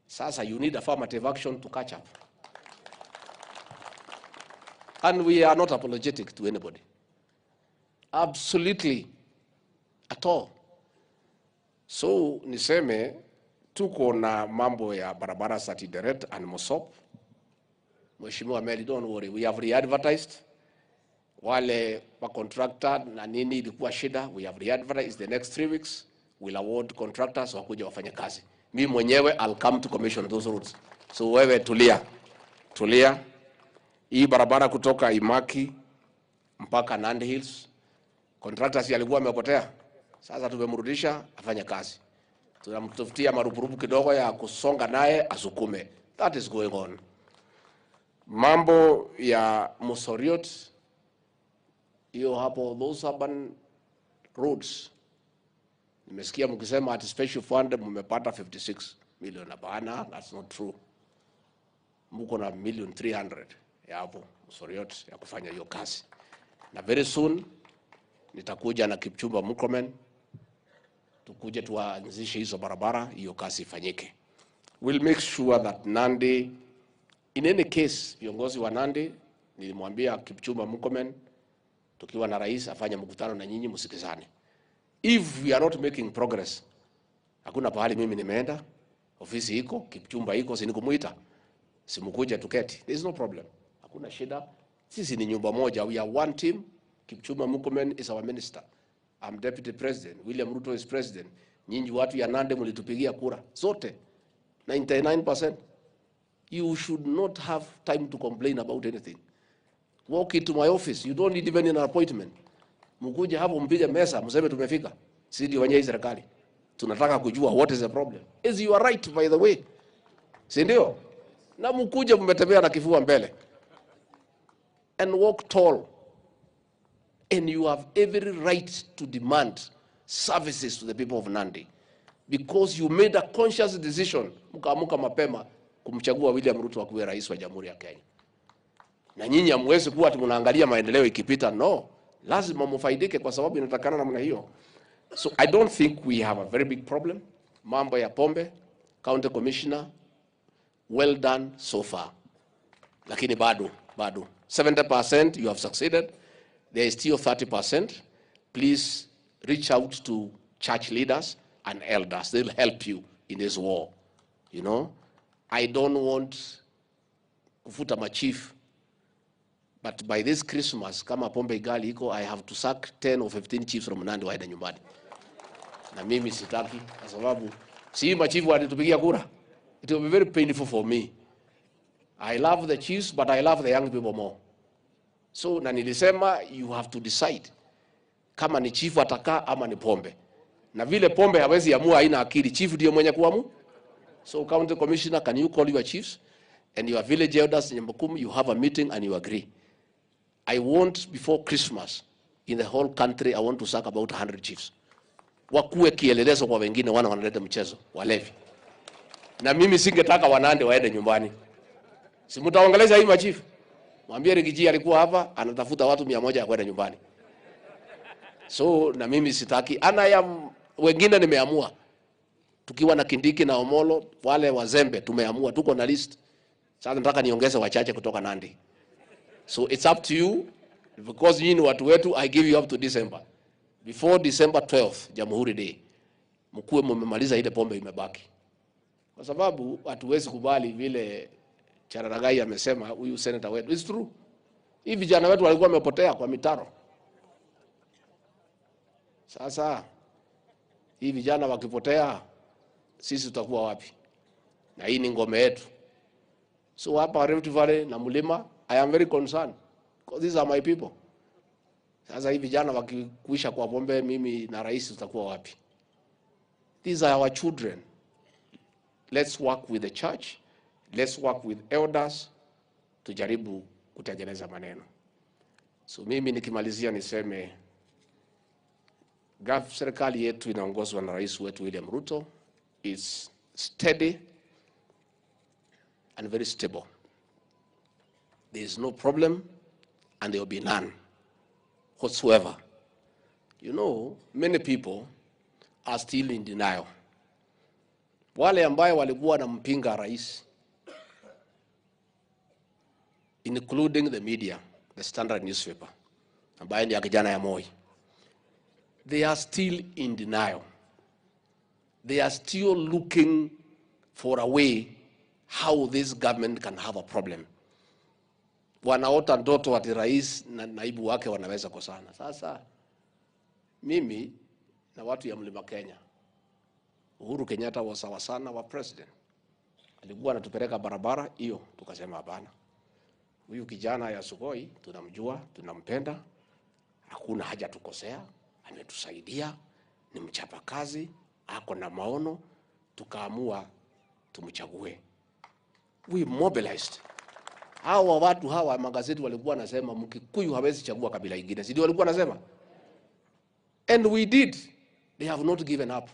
Sasa you need affirmative action to catch up. And we are not apologetic to anybody. Absolutely. At all. So niseme tuko na mambo ya barabara Sati Deret and Mosop. Mheshimiwa Meli, don't worry. We have re-advertised. Wale wa contractor na nini ilikuwa shida, we have re-advertised. The next 3 weeks we'll award contractors wakuja wafanye kazi. Mimi mwenyewe I'll come to commission those roads. So wewe tulia. Tulia. Hii barabara kutoka Imaki mpaka Nandi Hills, contractors alikuwa amepotea. Sasa tumemrudisha afanye kazi. Tunamtafutia marupurupu kidogo ya kusonga naye asukume. That is going on. Mambo ya Mosoriot, hiyo hapo, those urban roads. Nimesikia mkisema at special fund mmepata 56 million. Hapana, that's not true. Mko na 1,300,000 ya hapo Mosoriot ya kufanya hiyo kazi. Na very soon nitakuja na Kipchumba Murkomen tukuje tuanzishe hizo barabara, hiyo kazi ifanyike. We'll make sure that Nandi, in any case, viongozi wa Nandi, nilimwambia Kipchumba Murkomen tukiwa na rais afanye mkutano na nyinyi msikizane. If we are not making progress, hakuna pahali mimi nimeenda, ofisi iko, Kipchumba iko, si nikumuita, simkuja tuketi. There is no problem. Hakuna shida. Sisi ni nyumba moja, we are one team. Kipchumba Murkomen is our minister. I'm deputy president. William Ruto is president. Nyinyi watu ya Nandi mlitupigia kura zote 99%. You should not have time to complain about anything. Walk into my office. You don't need even an appointment. Mkuje hapo mpige mesa, mseme tumefika. Sisi ndio wenye serikali. Tunataka kujua what is the problem. Is you are right, by the way. Si ndio? Na mkuje mmetembea na kifua mbele. And walk tall. And you have every right to demand services to the people of Nandi. Because you made a conscious decision, mkaamuka mapema, kumchagua William Ruto akuwe rais wa Jamhuri ya Kenya. Na nyinyi hamwezi kuwa tunaangalia maendeleo ikipita, no. Lazima mfaidike kwa sababu inatakana namna hiyo. So I don't think we have a very big problem. Mambo ya pombe, county commissioner, well done so far. Lakini bado. 70% you have succeeded. There is still 30%. Please reach out to church leaders and elders. They'll help you in this war. You know, I don't want kufuta machief But by this Christmas, kama pombe igali iko, I have to sack 10 or 15 chiefs from Nandi waende nyumbani. Na mimi sitaki, kwa sababu si machifu walitupigia kura. It will be very painful for me. I love the chiefs, but I love the young people more. So na nilisema you have to decide kama ni chief atakaa ama ni pombe. Na vile pombe hawezi amua, haina akili, chief ndio mwenye kuamua. So county commissioner, can you call your chiefs and your village elders in Mbukum, you have a meeting and you agree. I want before Christmas in the whole country, I want to sack about 100 chiefs. Wakuwe kielelezo kwa wengine wanaleta mchezo, walevi. Na mimi singetaka Wanande waende nyumbani. Si mtaongeleza hii machief. Mwambie Rigarhi alikuwa hapa anatafuta watu 100 ya kwenda nyumbani. So na mimi sitaki. Wengine nimeamua. Tukiwa na Kindiki na Omolo, wale wazembe tumeamua, tuko na list. Sasa nataka niongeze wachache kutoka Nandi. So it's up to you, because nyinyi watu wetu, I give you up to December. Before December 12th, Jamhuri Day, mkuwe mmemaliza ile pombe imebaki. Kwa sababu hatuwezi kubali vile Rigarhi amesema, huyu senator wetu. It's true. Hivi vijana wetu walikuwa wamepotea kwa mitaro. Sasa hivi vijana wakipotea, sisi tutakuwa wapi? Na hii ni ngome yetu. So hapa Rift Valley na Mlima, I am very concerned, because these are my people. Sasa hivi vijana wakikuisha kwa pombe, mimi na rais tutakuwa wapi? These are our children. Let's work with the church. Let's work with elders. Tujaribu kutengeneza maneno. So mimi nikimalizia niseme, serikali yetu inaongozwa na rais wetu William Ruto is steady and very stable. There is no problem and there will be none whatsoever. You know, many people are still in denial. Wale ambayo walikuwa na mpinga rais, including the media, the Standard newspaper, ambayo ni ya kijana ya Moi, they are still in denial. They are still looking for a way how this government can have a problem. Wanaota ndoto ati rais na naibu wake wanaweza kosana. Sasa mimi na watu ya Mlima Kenya, Uhuru Kenyatta was sawa sana wa president. Alikuwa anatupeleka barabara hiyo, tukasema hapana. Huyu kijana ya Sugoi tunamjua, tunampenda, hakuna haja tukosea, ametusaidia, ni mchapa kazi, ako na maono, tukaamua tumchague. We mobilized. Hawa watu hawa magazeti walikuwa nasema Mkikuyu hawezi chagua kabila ingine. Ndio walikuwa nasema. And we did. They have not given up.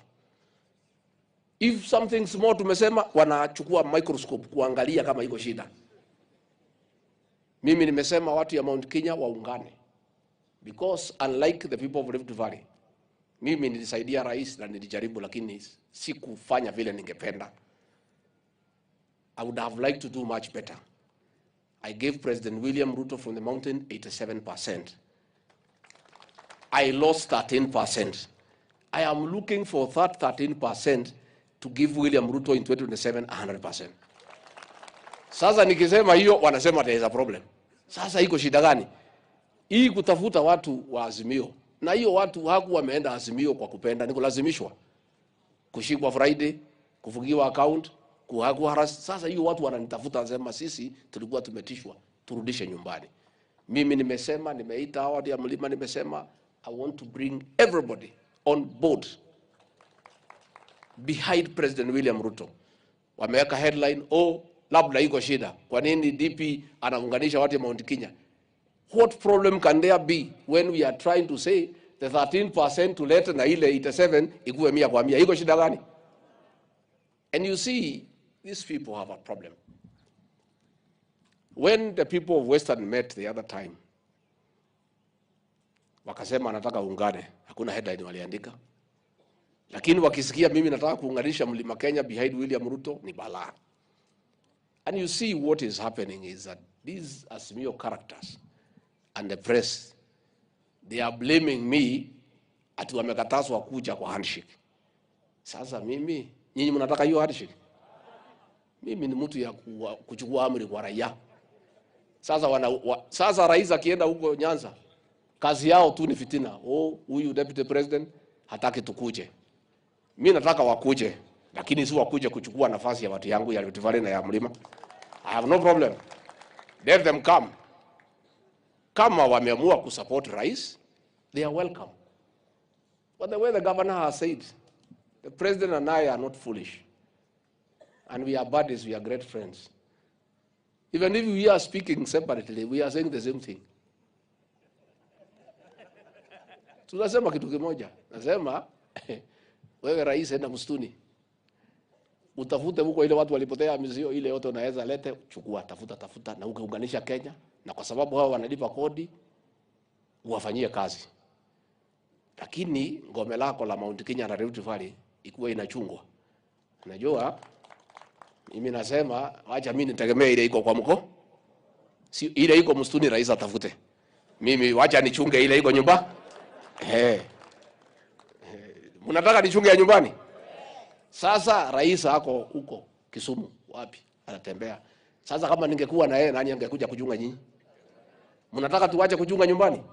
If something small tumesema, wanachukua microscope kuangalia kama iko shida. Mimi nimesema watu ya Mount Kenya waungane. Because unlike the people of Rift Valley, mimi nilisaidia rais na nilijaribu, lakini sikufanya vile ningependa. I would have liked to do much better. I gave President William Ruto from the mountain 87%. I lost 13%. I am looking for that 13% to give William Ruto in 2027 100%. Sasa nikisema hiyo wanasema there is a problem. Sasa iko shida gani? Hii kutafuta watu wa Azimio. Na hiyo watu haku wameenda Azimio kwa kupenda, ni kulazimishwa. Kushikwa Friday, kufungiwa account, kuhagwa haras. Sasa hiyo watu wananitafuta sema sisi tulikuwa tumetishwa, turudishe nyumbani. Mimi nimesema, nimeita hawa ya Mlima, nimesema I want to bring everybody on board behind President William Ruto. Wameweka headline, labda iko shida. Kwa nini DP anaunganisha watu ya Mount Kenya? What problem can there be when we are trying to say the 13% to let na ile 87 ikuwe 100 kwa 100? Iko shida gani? And you see, these people have a problem. When the people of Western met the other time, wakasema nataka ungane, hakuna headline waliandika. Lakini wakisikia mimi nataka kuunganisha Mlima Kenya behind William Ruto, ni balaa. And you see what is happening is that these Azimio characters and the press, they are blaming me ati wamekatazwa kuja kwa handshake. Sasa mimi, nyinyi mnataka hiyo handshake? Mimi ni mtu ya kuchukua amri kwa raia. Sasa rais akienda huko Nyanza, kazi yao tu ni fitina. Huyu deputy president hataki tukuje. Mimi nataka wakuje, lakini si wakuje kuchukua nafasi ya watu yangu ya Rift Valley na ya Mlima. I have no problem. Let them come. Kama wameamua kusupport rais, they are welcome. But the way the governor has said, the president and I are not foolish. And we are buddies, we are great friends. Even if we are speaking separately, we are saying the same thing. Tunasema kitu kimoja. Nasema, wewe rais enda msituni. Utafute huko ile watu walipotea mizio ile yote unaweza lete, chukua, tafuta na ukaunganisha Kenya, na kwa sababu hao wanalipa kodi uwafanyie kazi. Lakini ngome lako la Mount Kenya na Rift Valley ikuwe inachungwa. Unajua mimi nasema acha mimi nitegemee ile iko kwa mko. Si ile iko msituni rais atafute. Mimi acha nichunge ile iko nyumba. Mnataka nichunge ya nyumbani? Sasa rais ako huko Kisumu wapi? Anatembea. Sasa kama ningekuwa na yeye nani angekuja kuchunga nyinyi? Mnataka tuache kuchunga nyumbani?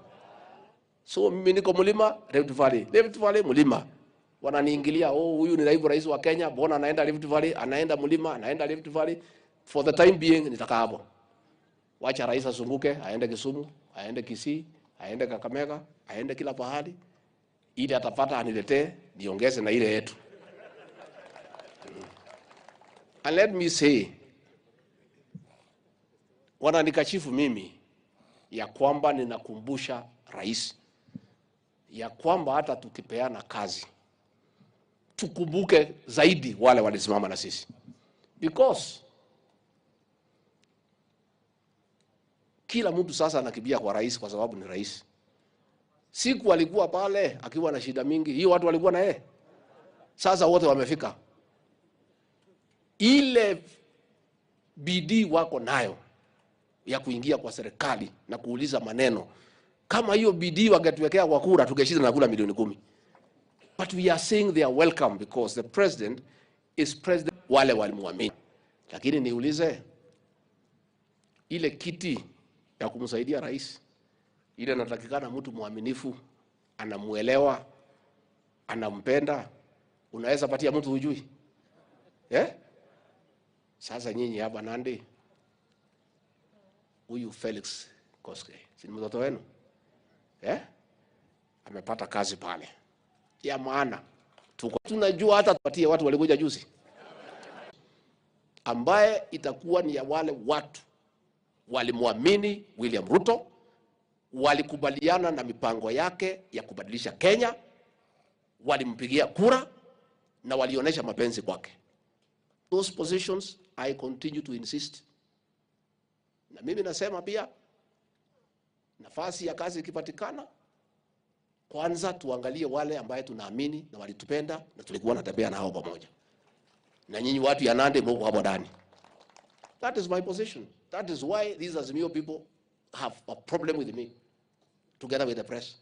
So mimi niko Mlima, Rift Valley Mlima. Wananiingilia, huyu ni naibu rais wa Kenya, mbona anaenda Rift Valley, anaenda Mlima, anaenda Rift Valley. For the time being nitakaa hapo. Wacha rais azunguke, aende Kisumu, aende Kisii, aende Kakamega, aende kila pahali. Ili atapata aniletee, niongeze na ile yetu. And let me say, wananikashifu mimi ya kwamba ninakumbusha rais ya kwamba hata tukipeana kazi tukumbuke zaidi wale walisimama na sisi, because kila mtu sasa anakimbia kwa rais kwa sababu ni rais. Siku alikuwa pale akiwa na shida mingi, hiyo watu walikuwa na yeye. Sasa wote wamefika. Ile bidii wako nayo ya kuingia kwa serikali na kuuliza maneno, kama hiyo bidii wangetuwekea kwa kura tungeshinda na kula milioni 10. But we are saying they are welcome because the president is president wale walimwamini. Lakini niulize, ile kiti ya kumsaidia rais, ile natakikana mtu muaminifu, anamuelewa, anampenda, unaweza patia mtu hujui? Sasa nyinyi hapa Nandi, huyu Felix Koske, si mtoto wenu? Amepata kazi pale ya maana. Tunajua hata tupatie watu walikuja juzi, ambaye itakuwa ni ya wale watu walimwamini William Ruto, walikubaliana na mipango yake ya kubadilisha Kenya, walimpigia kura na walionyesha mapenzi kwake. Those positions I continue to insist. Na mimi nasema pia, nafasi ya kazi ikipatikana, kwanza tuangalie wale ambaye tunaamini na walitupenda na tulikuwa natembea nao pamoja. Na nyinyi watu ya Nandi mko hapo ndani. That is my position. That is why these Azimio people have a problem with me, together with the press.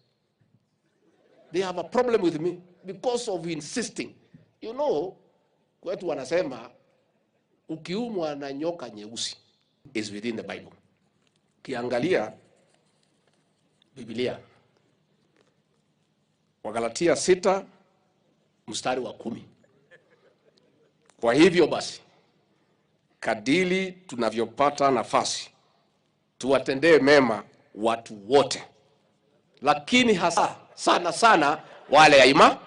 They have a problem with me because of insisting. You know, kwetu wanasema ukiumwa na nyoka nyeusi is within the Bible. Kiangalia Biblia, Wagalatia 6 mstari wa 10. Kwa hivyo basi, kadili tunavyopata nafasi, tuwatendee mema watu wote, lakini hasa sana wale ya imani.